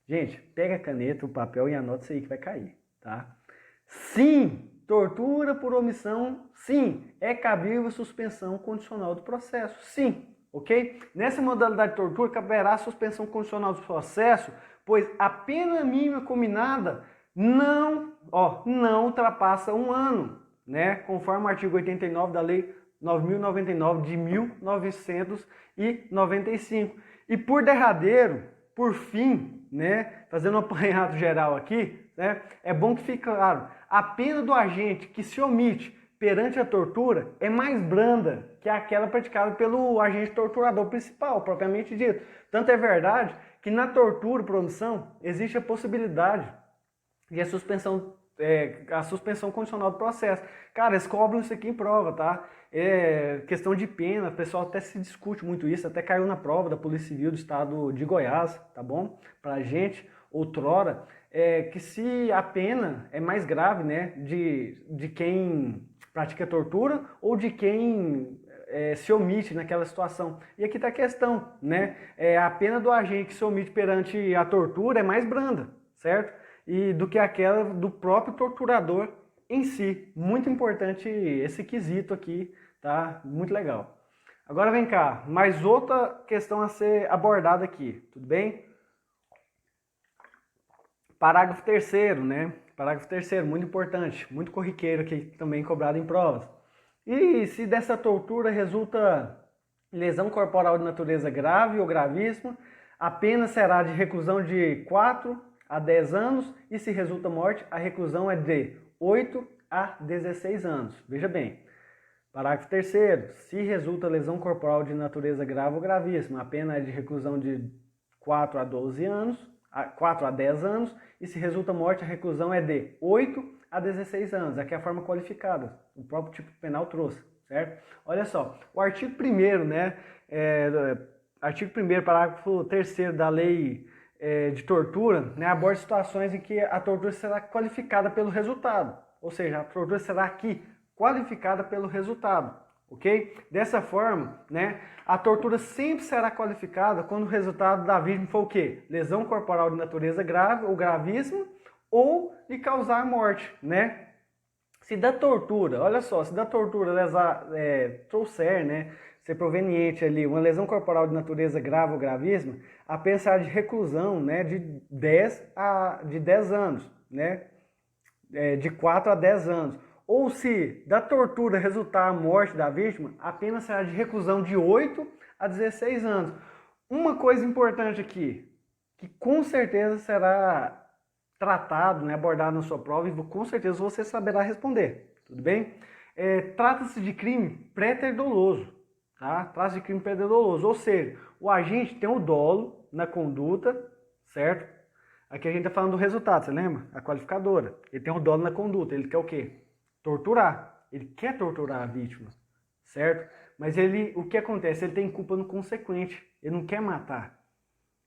Gente, pega a caneta, o papel e anota isso aí que vai cair, tá? Sim, tortura por omissão, sim, é cabível suspensão condicional do processo, sim, ok? Nessa modalidade de tortura caberá suspensão condicional do processo, pois a pena mínima combinada não ultrapassa 1 ano, né? Conforme o artigo 89 da Lei 9.099 de 1995. E por derradeiro, por fim, né? Fazendo um apanhado geral aqui, né? É bom que fique claro, a pena do agente que se omite perante a tortura é mais branda que aquela praticada pelo agente torturador principal, propriamente dito. Tanto é verdade que na tortura por omissão existe a possibilidade de a suspensão condicional do processo. Cara, eles cobram isso aqui em prova, tá? Questão de pena, o pessoal até se discute muito isso, até caiu na prova da Polícia Civil do Estado de Goiás, tá bom? Pra gente, outrora, que se a pena é mais grave, né, de quem pratica tortura ou de quem se omite naquela situação. E aqui está a questão, né? A pena do agente que se omite perante a tortura é mais branda, certo? E do que aquela do próprio torturador em si. Muito importante esse quesito aqui, tá? Muito legal. Agora vem cá, mais outra questão a ser abordada aqui, tudo bem? Parágrafo 3º, né? Parágrafo 3º, muito importante, muito corriqueiro aqui também cobrado em provas. E se dessa tortura resulta lesão corporal de natureza grave ou gravíssima, a pena será de reclusão de 4 a 10 anos e se resulta morte, a reclusão é de 8 a 16 anos. Veja bem, parágrafo 3º, se resulta lesão corporal de natureza grave ou gravíssima, a pena é de reclusão de 4 a 12 anos, 4 a 10 anos, e se resulta morte, a reclusão é de 8 a 16 anos. Aqui é a forma qualificada, o próprio tipo penal trouxe, certo? Olha só, o artigo 1º, né, artigo 1º, parágrafo 3º da lei de tortura, né, aborda situações em que a tortura será qualificada pelo resultado, ou seja, a tortura será aqui qualificada pelo resultado, ok? Dessa forma, né, a tortura sempre será qualificada quando o resultado da vítima for o quê? Lesão corporal de natureza grave ou gravíssima ou de causar morte, né? Se da tortura, olha só, se da tortura trouxer, né, ser proveniente ali uma lesão corporal de natureza grave ou gravíssima, a pena será de reclusão, né, de 10 anos, né, de 4 a 10 anos. Ou se da tortura resultar a morte da vítima, a pena será de reclusão de 8 a 16 anos. Uma coisa importante aqui, que com certeza será tratado, né, abordado na sua prova e com certeza você saberá responder, tudo bem? Trata-se de crime préter-doloso, tá? Trata-se de crime préter-doloso, ou seja, o agente tem o dolo, na conduta, certo? Aqui a gente está falando do resultado, você lembra? A qualificadora. Ele tem o dolo na conduta, ele quer o quê? Torturar. Ele quer torturar a vítima, certo? Mas o que acontece? Ele tem culpa no consequente, ele não quer matar,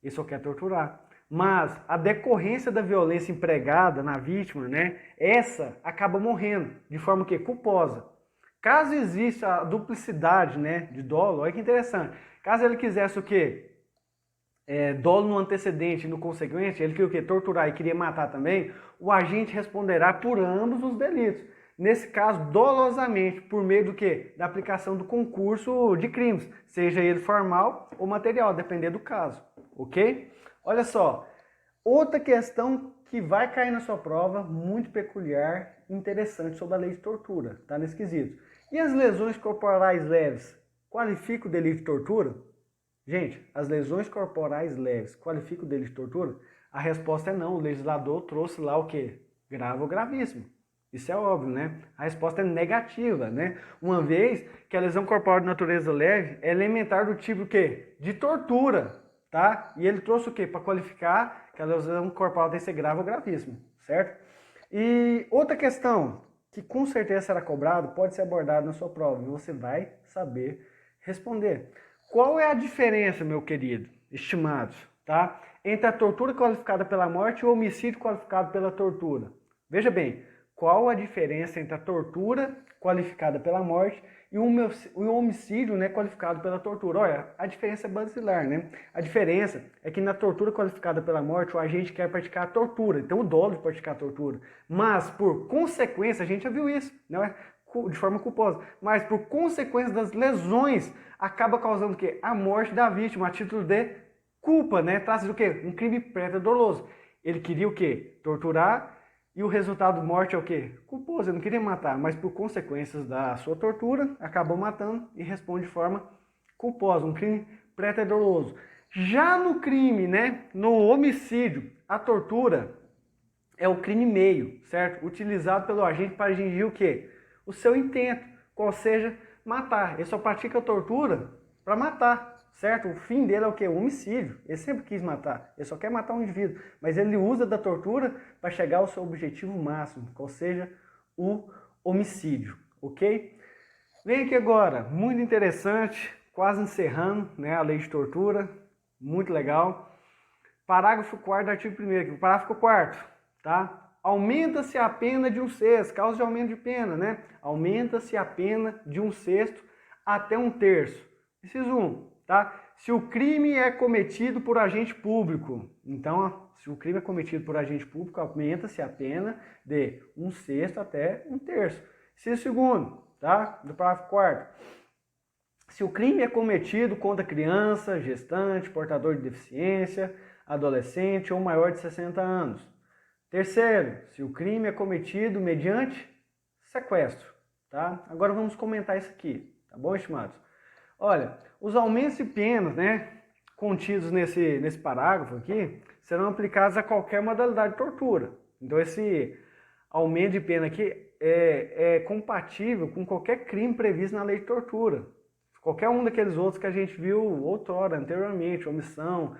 ele só quer torturar. Mas a decorrência da violência empregada na vítima, né, essa acaba morrendo de forma que culposa. Caso exista a duplicidade, né, de dolo, olha que interessante. Caso ele quisesse o quê? Dolo no antecedente e no consequente, ele queria o quê? Torturar e queria matar também, o agente responderá por ambos os delitos. Nesse caso, dolosamente, por meio do quê? Da aplicação do concurso de crimes, seja ele formal ou material, dependendo do caso, ok? Olha só, outra questão que vai cair na sua prova, muito peculiar, interessante sobre a lei de tortura, tá nesse quesito. E as lesões corporais leves qualificam o delito de tortura? Gente, as lesões corporais leves qualificam o delito de tortura? A resposta é não, o legislador trouxe lá o quê? Grave ou gravíssimo. Isso é óbvio, né? A resposta é negativa, né? Uma vez que a lesão corporal de natureza leve é elementar do tipo o quê? De tortura, tá? E ele trouxe o quê? Para qualificar que a lesão corporal tem que ser grave ou gravíssima, certo? E outra questão que com certeza será cobrado, pode ser abordado na sua prova e você vai saber responder. Qual é a diferença, meu querido, estimados, tá? Entre a tortura qualificada pela morte e o homicídio qualificado pela tortura? Veja bem, qual a diferença entre a tortura qualificada pela morte e o homicídio, né, qualificado pela tortura? Olha, a diferença é basilar, né? A diferença é que na tortura qualificada pela morte, o agente quer praticar a tortura, então o dolo de praticar a tortura. Mas, por consequência, a gente já viu isso, não é? De forma culposa, mas por consequência das lesões, acaba causando o quê? A morte da vítima, a título de culpa, né? Trata-se do quê? Um crime pré-doloso. Ele queria o quê? Torturar. E o resultado de morte é o quê? Culposo, ele não queria matar, mas por consequências da sua tortura, acabou matando e responde de forma culposa, um crime pré-doloso. Já no crime, né, no homicídio, a tortura é o crime meio, certo? Utilizado pelo agente para atingir o quê? O seu intento, qual seja, matar. Ele só pratica a tortura para matar, certo? O fim dele é o quê? O homicídio. Ele sempre quis matar, ele só quer matar um indivíduo, mas ele usa da tortura para chegar ao seu objetivo máximo, qual seja o homicídio, ok? Vem aqui agora, muito interessante, quase encerrando, né, a lei de tortura, muito legal. Parágrafo 4º do artigo 1º, parágrafo 4º, tá? Aumenta-se a pena de 1/6, causa de aumento de pena, né? Aumenta-se a pena de 1/6 até 1/3. Inciso 1, tá? Se o crime é cometido por agente público, então, se o crime é cometido por agente público, aumenta-se a pena de 1/6 até 1/3. Inciso 2, tá? Do parágrafo 4º. Se o crime é cometido contra criança, gestante, portador de deficiência, adolescente ou maior de 60 anos. Terceiro, se o crime é cometido mediante sequestro, tá? Agora vamos comentar isso aqui, tá bom, estimados? Olha, os aumentos de penas, né, contidos nesse parágrafo aqui, serão aplicados a qualquer modalidade de tortura. Então esse aumento de pena aqui é compatível com qualquer crime previsto na lei de tortura. Qualquer um daqueles outros que a gente viu outrora, anteriormente, omissão,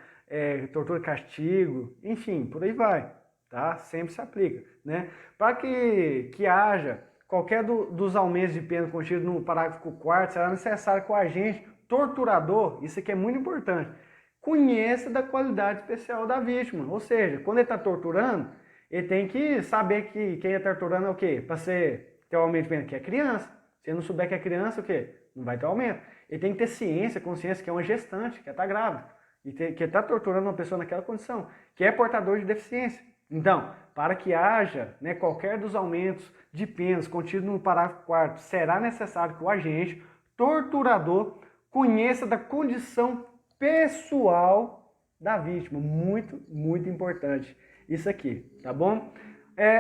tortura e castigo, enfim, por aí vai. Tá? Sempre se aplica, né? Para que haja qualquer dos aumentos de pena contidos no parágrafo 4º, será necessário que o agente torturador, isso aqui é muito importante, conheça da qualidade especial da vítima. Ou seja, quando ele está torturando, ele tem que saber que quem está torturando é o quê? Para ter o aumento de pena, que é criança. Se ele não souber que é criança, o quê? Não vai ter aumento. Ele tem que ter ciência, consciência que é uma gestante, que está grávida, e que está torturando uma pessoa naquela condição, que é portador de deficiência. Então, para que haja, né, qualquer dos aumentos de penas contidos no parágrafo 4º, será necessário que o agente torturador conheça da condição pessoal da vítima. Muito, muito importante isso aqui, tá bom?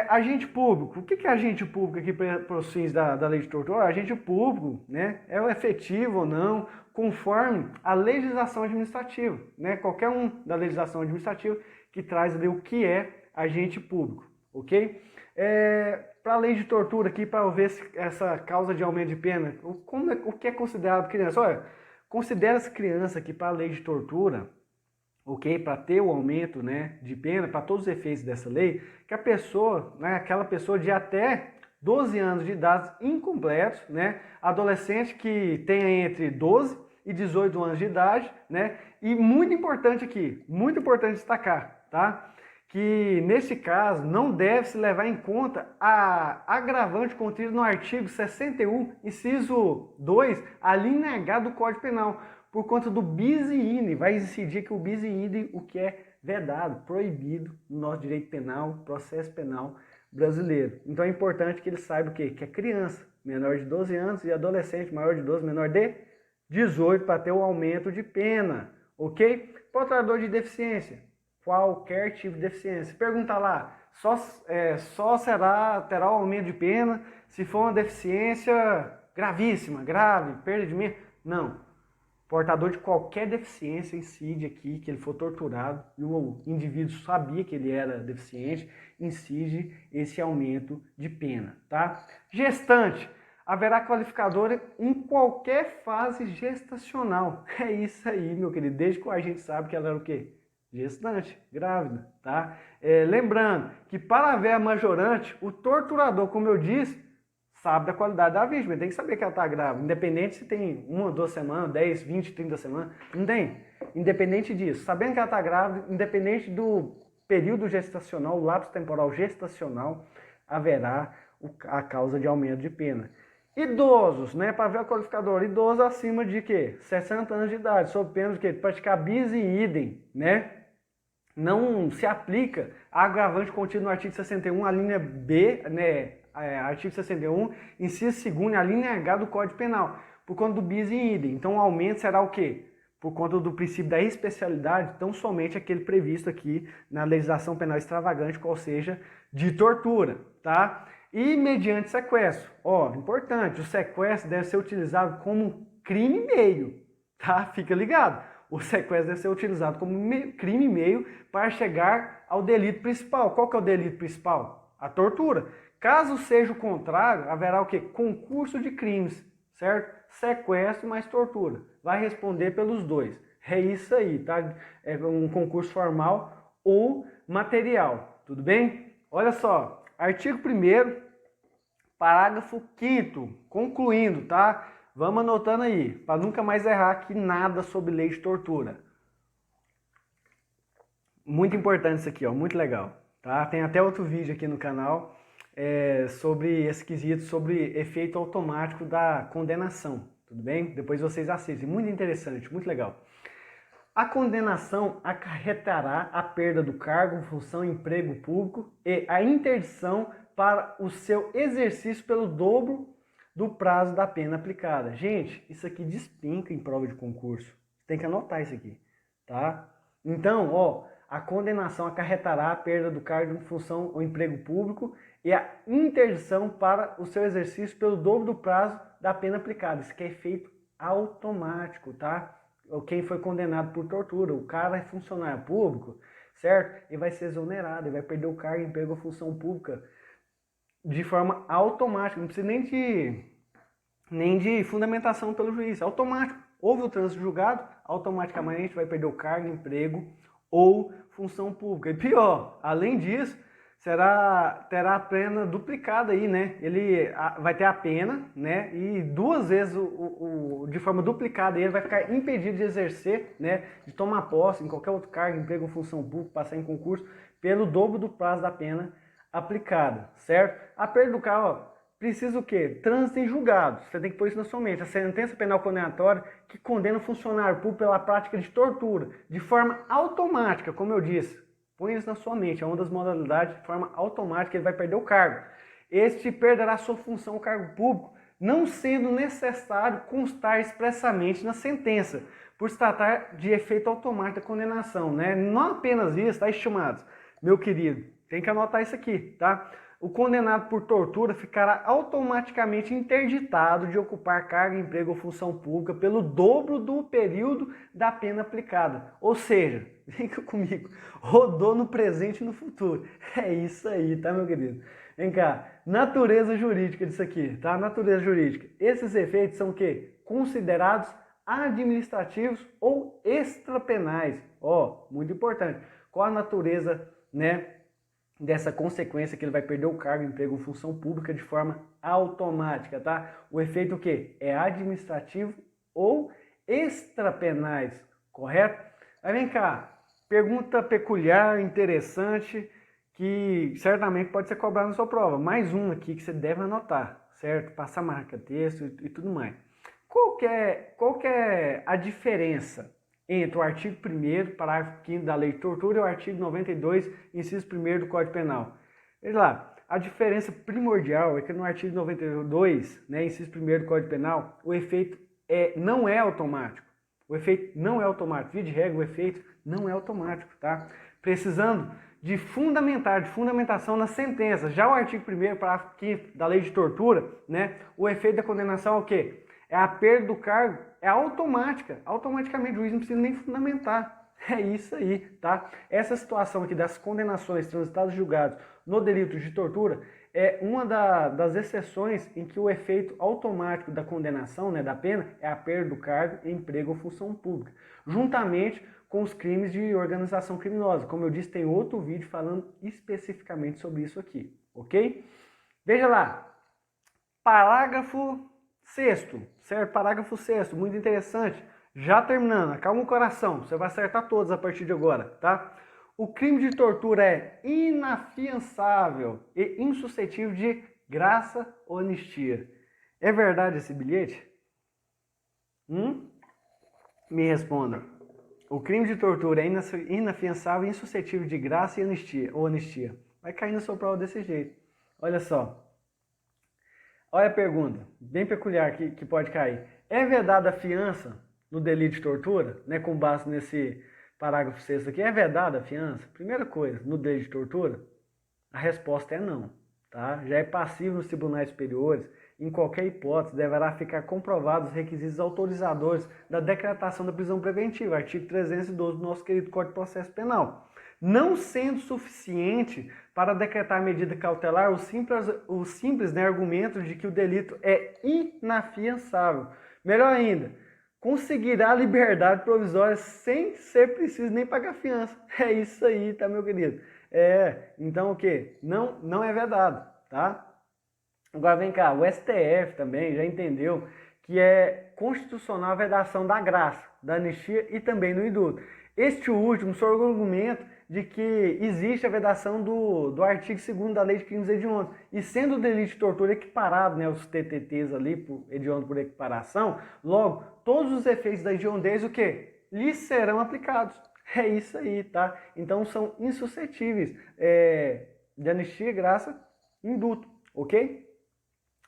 Agente público. O que é agente público aqui para os fins da lei de tortura? Agente público, né, é o efetivo ou não, conforme a legislação administrativa, né? Qualquer um da legislação administrativa que traz ali o que é agente público, ok? Para a lei de tortura aqui, para ver essa causa de aumento de pena, o que é considerado criança? Olha, considera-se criança aqui para a lei de tortura ok? Para ter o aumento, né, de pena, para todos os efeitos dessa lei, que a pessoa, né, aquela pessoa de até 12 anos de idade incompletos, né, adolescente que tenha entre 12 e 18 anos de idade, né, e muito importante aqui, muito importante destacar, tá? Que nesse caso não deve se levar em conta a agravante contida no artigo 61, inciso 2, a linha H do Código Penal, por conta do bis in idem. Vai incidir que o bis in idem, o que é vedado, proibido no nosso direito penal, processo penal brasileiro. Então é importante que ele saiba o quê? Que é criança, menor de 12 anos, e adolescente, maior de 12, menor de 18, para ter o aumento de pena, ok? Portador de deficiência, qualquer tipo de deficiência. Pergunta lá, só terá o aumento de pena se for uma deficiência gravíssima, grave, perda de membro? Não. Portador de qualquer deficiência incide aqui, que ele for torturado, e o indivíduo sabia que ele era deficiente, incide esse aumento de pena, tá? Gestante, haverá qualificadora em qualquer fase gestacional. É isso aí, meu querido, desde que a gente sabe que ela era o quê? Gestante, grávida, tá? Lembrando que para haver a majorante, o torturador, como eu disse, sabe da qualidade da vítima, tem que saber que ela está grávida, independente se tem 1, 2 semanas, 10, 20, 30 semanas, não tem. Independente disso, sabendo que ela está grávida, independente do período gestacional, o lapso temporal gestacional, haverá a causa de aumento de pena. Idosos, né, para ver o qualificador, idosos acima de quê? 60 anos de idade, sob pena de quê? Praticar bis in idem, né? Não se aplica a agravante contido no artigo 61, a linha B, né? Artigo 61, inciso 2º, a linha H do Código Penal, por conta do bis in idem. Então o aumento será o quê? Por conta do princípio da especialidade, tão somente aquele previsto aqui na legislação penal extravagante, qual seja, de tortura, tá? E mediante sequestro. Ó, importante, o sequestro deve ser utilizado como crime meio, tá? Fica ligado. O sequestro deve ser utilizado como crime meio para chegar ao delito principal. Qual que é o delito principal? A tortura. Caso seja o contrário, haverá o quê? Concurso de crimes, certo? Sequestro mais tortura. Vai responder pelos dois. É isso aí, tá? É um concurso formal ou material, tudo bem? Olha só, artigo 1º, parágrafo 5º, concluindo, tá? Vamos anotando aí, para nunca mais errar aqui nada sobre lei de tortura. Muito importante isso aqui, ó, muito legal, tá? Tem até outro vídeo aqui no canal sobre esse quesito, sobre efeito automático da condenação, tudo bem? Depois vocês assistem, muito interessante, muito legal. A condenação acarretará a perda do cargo, função, emprego público e a interdição para o seu exercício pelo dobro do prazo da pena aplicada. Gente, isso aqui despinca em prova de concurso. Tem que anotar isso aqui, tá? Então, ó, a condenação acarretará a perda do cargo de função ou emprego público e a interdição para o seu exercício pelo dobro do prazo da pena aplicada. Isso aqui é efeito automático, tá? Quem foi condenado por tortura, o cara é funcionário público, certo? Ele vai ser exonerado, ele vai perder o cargo, emprego ou função pública de forma automática, não precisa nem de fundamentação pelo juiz, é automático. Houve o trânsito julgado, automaticamente vai perder o cargo, emprego ou função pública. E pior, além disso, terá a pena duplicada aí, né? Ele vai ter a pena, né? E 2 vezes de forma duplicada ele vai ficar impedido de exercer, né? De tomar posse em qualquer outro cargo, emprego ou função pública, passar em concurso, pelo dobro do prazo da pena aplicada, certo? A perda do cargo, ó, precisa o quê? Trânsito em julgado. Você tem que pôr isso na sua mente. A sentença penal condenatória que condena o funcionário público pela prática de tortura, de forma automática, como eu disse. Põe isso na sua mente. É uma das modalidades, de forma automática, ele vai perder o cargo. Este perderá sua função, o cargo público, não sendo necessário constar expressamente na sentença, por se tratar de efeito automático da condenação, né? Não apenas isso, tá, estimados? Meu querido, tem que anotar isso aqui, tá? O condenado por tortura ficará automaticamente interditado de ocupar cargo, emprego ou função pública pelo dobro do período da pena aplicada. Ou seja, vem comigo, rodou no presente e no futuro. É isso aí, tá, meu querido? Vem cá, natureza jurídica disso aqui, tá? Natureza jurídica. Esses efeitos são o quê? Considerados administrativos ou extrapenais. Ó, muito importante. Qual a natureza, né, dessa consequência que ele vai perder o cargo, emprego ou função pública de forma automática, tá? O efeito o quê? É administrativo ou extrapenais, correto? Aí vem cá, pergunta peculiar, interessante, que certamente pode ser cobrada na sua prova. Mais um aqui que você deve anotar, certo? Passa marca, texto e tudo mais. Qual que é a diferença entre o artigo 1º, parágrafo 5º da Lei de Tortura e o artigo 92, inciso 1º do Código Penal? Veja lá, a diferença primordial é que no artigo 92, né, inciso 1º do Código Penal, o efeito não é automático. O efeito não é automático. Via de regra, o efeito não é automático, tá? Precisando de fundamentação na sentença. Já o artigo 1º, parágrafo 5º da Lei de Tortura, né, o efeito da condenação é o quê? É a perda do cargo, é automática. Automaticamente o juiz não precisa nem fundamentar. É isso aí, tá? Essa situação aqui das condenações transitadas e julgadas no delito de tortura é uma das exceções em que o efeito automático da condenação, né, da pena, é a perda do cargo, emprego ou função pública, juntamente com os crimes de organização criminosa. Como eu disse, tem outro vídeo falando especificamente sobre isso aqui, ok? Veja lá, parágrafo 6º, certo? Parágrafo 6º, muito interessante. Já terminando, acalma o coração, você vai acertar todos a partir de agora, tá? O crime de tortura é inafiançável e insuscetível de graça ou anistia. É verdade esse bilhete? Me responda. O crime de tortura é inafiançável e insuscetível de graça e anistia. Vai cair na sua prova desse jeito. Olha só. Olha a pergunta, bem peculiar que pode cair. É vedada a fiança no delito de tortura, né, com base nesse parágrafo 6º aqui? É vedada a fiança? Primeira coisa, no delito de tortura, a resposta é não, tá? Já é passivo nos tribunais superiores. Em qualquer hipótese, deverá ficar comprovados os requisitos autorizadores da decretação da prisão preventiva, artigo 312 do nosso querido Código de Processo Penal. Não sendo suficiente para decretar medida cautelar o simples, né, argumento de que o delito é inafiançável. Melhor ainda, conseguirá liberdade provisória sem ser preciso nem pagar fiança. É isso aí, tá, meu querido? Então o que? Não é vedado, tá? Agora vem cá, o STF também já entendeu que é constitucional a vedação da graça, da anistia e também do indulto. Este último sob o argumento de que existe a vedação do artigo 2º da Lei de Crimes Hediondos. E sendo o delito de tortura equiparado, né, os TTTs ali, hediondo por equiparação, logo, todos os efeitos da hediondez, o quê? Lhes serão aplicados. É isso aí, tá? Então são insuscetíveis de anistia, graça e indulto, ok?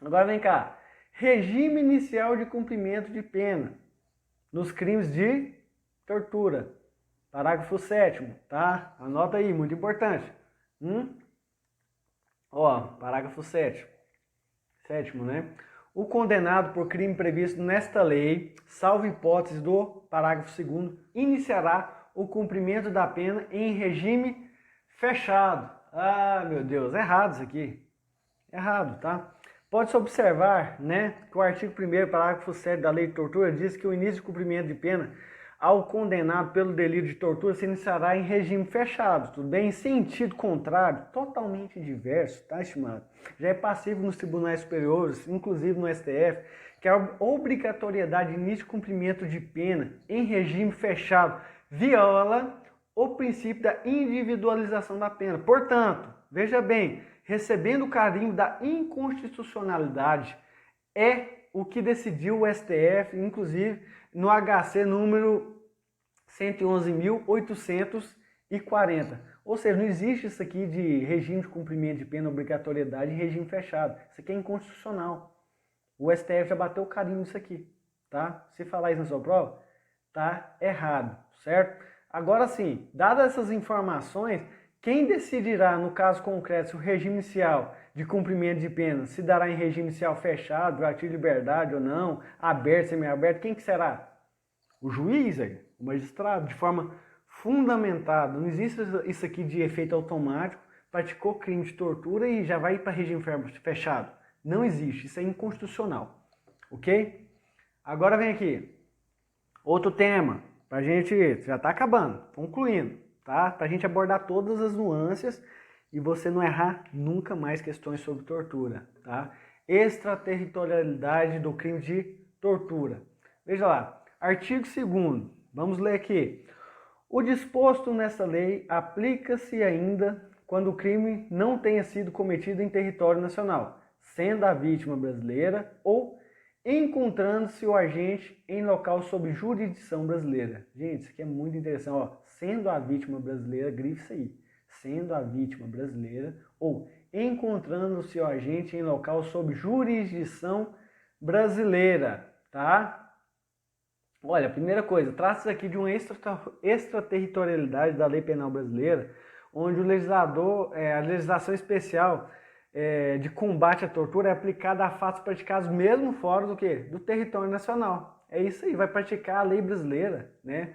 Agora vem cá. Regime inicial de cumprimento de pena nos crimes de tortura. Parágrafo 7º, tá? Anota aí, muito importante. Ó, parágrafo 7º. 7º, né? O condenado por crime previsto nesta lei, salvo hipótese do parágrafo 2º, iniciará o cumprimento da pena em regime fechado. Ah, meu Deus, errado isso aqui. Errado, tá? Pode-se observar, né, que o artigo 1º, parágrafo 7º da Lei de Tortura diz que o início de cumprimento de pena ao condenado pelo delito de tortura se iniciará em regime fechado, tudo bem? Em sentido contrário, totalmente diverso, tá, estimado? Já é passivo nos tribunais superiores, inclusive no STF, que a obrigatoriedade de início de cumprimento de pena em regime fechado viola o princípio da individualização da pena. Portanto, veja bem, recebendo o carimbo da inconstitucionalidade é o que decidiu o STF, inclusive no HC número 111.840. Ou seja, não existe isso aqui de regime de cumprimento de pena, obrigatoriedade em regime fechado. Isso aqui é inconstitucional. O STF já bateu o carimbo nisso aqui, tá? Se falar isso na sua prova, tá errado, certo? Agora sim, dadas essas informações, quem decidirá, no caso concreto, se o regime inicial de cumprimento de pena se dará em regime inicial fechado, gratuito de liberdade ou não, aberto, semiaberto, quem que será? O juiz, o magistrado, de forma fundamentada. Não existe isso aqui de efeito automático, praticou crime de tortura e já vai para regime fechado. Não existe, isso é inconstitucional, ok? Agora vem aqui. Outro tema, pra gente, já tá acabando, concluindo, tá? Pra gente abordar todas as nuances e você não errar nunca mais questões sobre tortura, tá? Extraterritorialidade do crime de tortura. Veja lá, artigo 2º, vamos ler aqui. O disposto nesta lei aplica-se ainda quando o crime não tenha sido cometido em território nacional, sendo a vítima brasileira ou encontrando-se o agente em local sob jurisdição brasileira. Gente, isso aqui é muito interessante. Ó, sendo a vítima brasileira, grife isso aí. Sendo a vítima brasileira ou encontrando-se o agente em local sob jurisdição brasileira, tá? Olha, primeira coisa, trata-se aqui de uma extraterritorialidade da lei penal brasileira, onde o legislador, a legislação especial de combate à tortura é aplicada a fatos praticados mesmo fora do quê? Do território nacional. É isso aí, vai praticar a lei brasileira, né?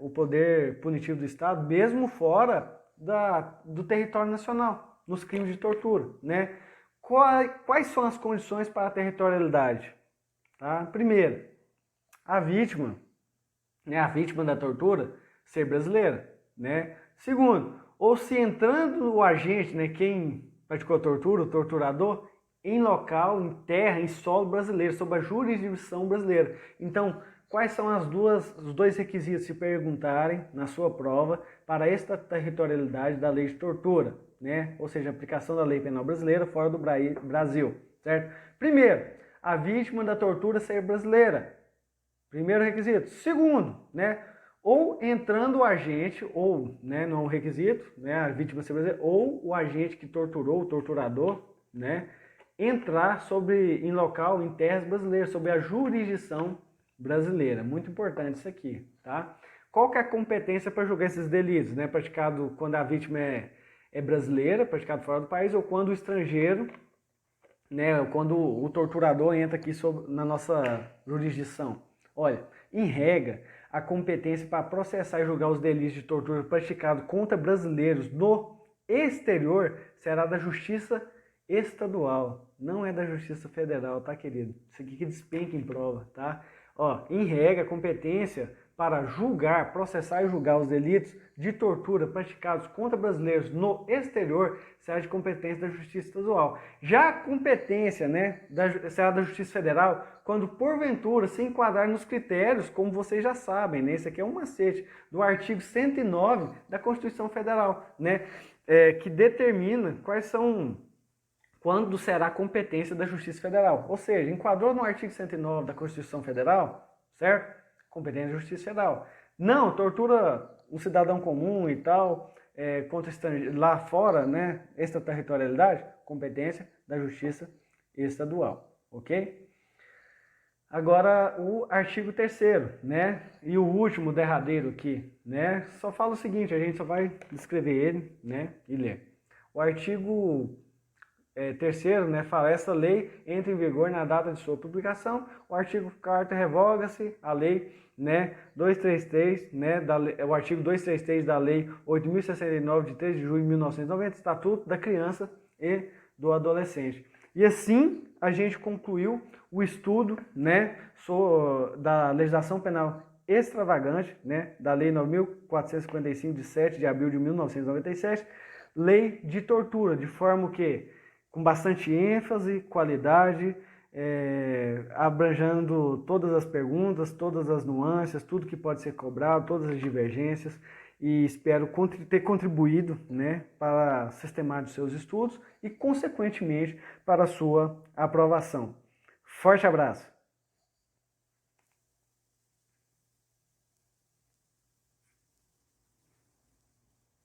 O poder punitivo do Estado, mesmo fora do território nacional, nos crimes de tortura, né? Quais são as condições para a territorialidade? Tá? Primeiro, a vítima da tortura, ser brasileira, né? Segundo, ou se entrando o agente, né, quem praticou a tortura, o torturador, em local, em terra, em solo brasileiro, sob a jurisdição brasileira. Então, quais são os dois requisitos, se perguntarem na sua prova, para esta territorialidade da lei de tortura, né? Ou seja, aplicação da lei penal brasileira fora do Brasil, certo? Primeiro, a vítima da tortura ser brasileira. Primeiro requisito. Segundo, né? Ou entrando o agente, ou, né, não é um requisito, né, a vítima ser brasileira, ou o agente que torturou, o torturador, né, entrar em local, em terras brasileiras, sob a jurisdição brasileira. Muito importante isso aqui, tá? Qual que é a competência para julgar esses delitos, né? Praticado quando a vítima é brasileira, praticado fora do país, ou quando o estrangeiro, né, quando o torturador entra aqui na nossa jurisdição. Olha, em regra, a competência para processar e julgar os delitos de tortura praticados contra brasileiros no exterior será da Justiça Estadual, não é da Justiça Federal, tá, querido? Isso aqui que despenca em prova, tá? Ó, em regra, a competência para julgar, processar e julgar os delitos de tortura praticados contra brasileiros no exterior será de competência da Justiça Estadual. Já a competência, né, será da Justiça Federal quando porventura se enquadrar nos critérios, como vocês já sabem, né? Esse aqui é um macete do artigo 109 da Constituição Federal, né? Que determina quando será a competência da Justiça Federal. Ou seja, enquadrou no artigo 109 da Constituição Federal, certo? Competência da Justiça Federal. Não, tortura um cidadão comum e tal, contra estrangeiro, lá fora, né? Extraterritorialidade, competência da Justiça Estadual, ok? Agora o artigo 3º, né? E o último, derradeiro aqui, né? Só fala o seguinte, a gente só vai descrever ele, né? E ler. O artigo 3º, né, fala, essa lei entra em vigor na data de sua publicação. O artigo 4º revoga-se a lei, né, 233, né, o artigo 233 da lei 8.069 de 3 de julho de 1990, Estatuto da Criança e do Adolescente. E assim a gente concluiu o estudo, né, da legislação penal extravagante, né, da lei 9.455 de 7 de abril de 1997, lei de tortura, de forma que com bastante ênfase, qualidade, abrangendo todas as perguntas, todas as nuances, tudo que pode ser cobrado, todas as divergências, e espero ter contribuído, né, para sistematizar os seus estudos e, consequentemente, para a sua aprovação. Forte abraço!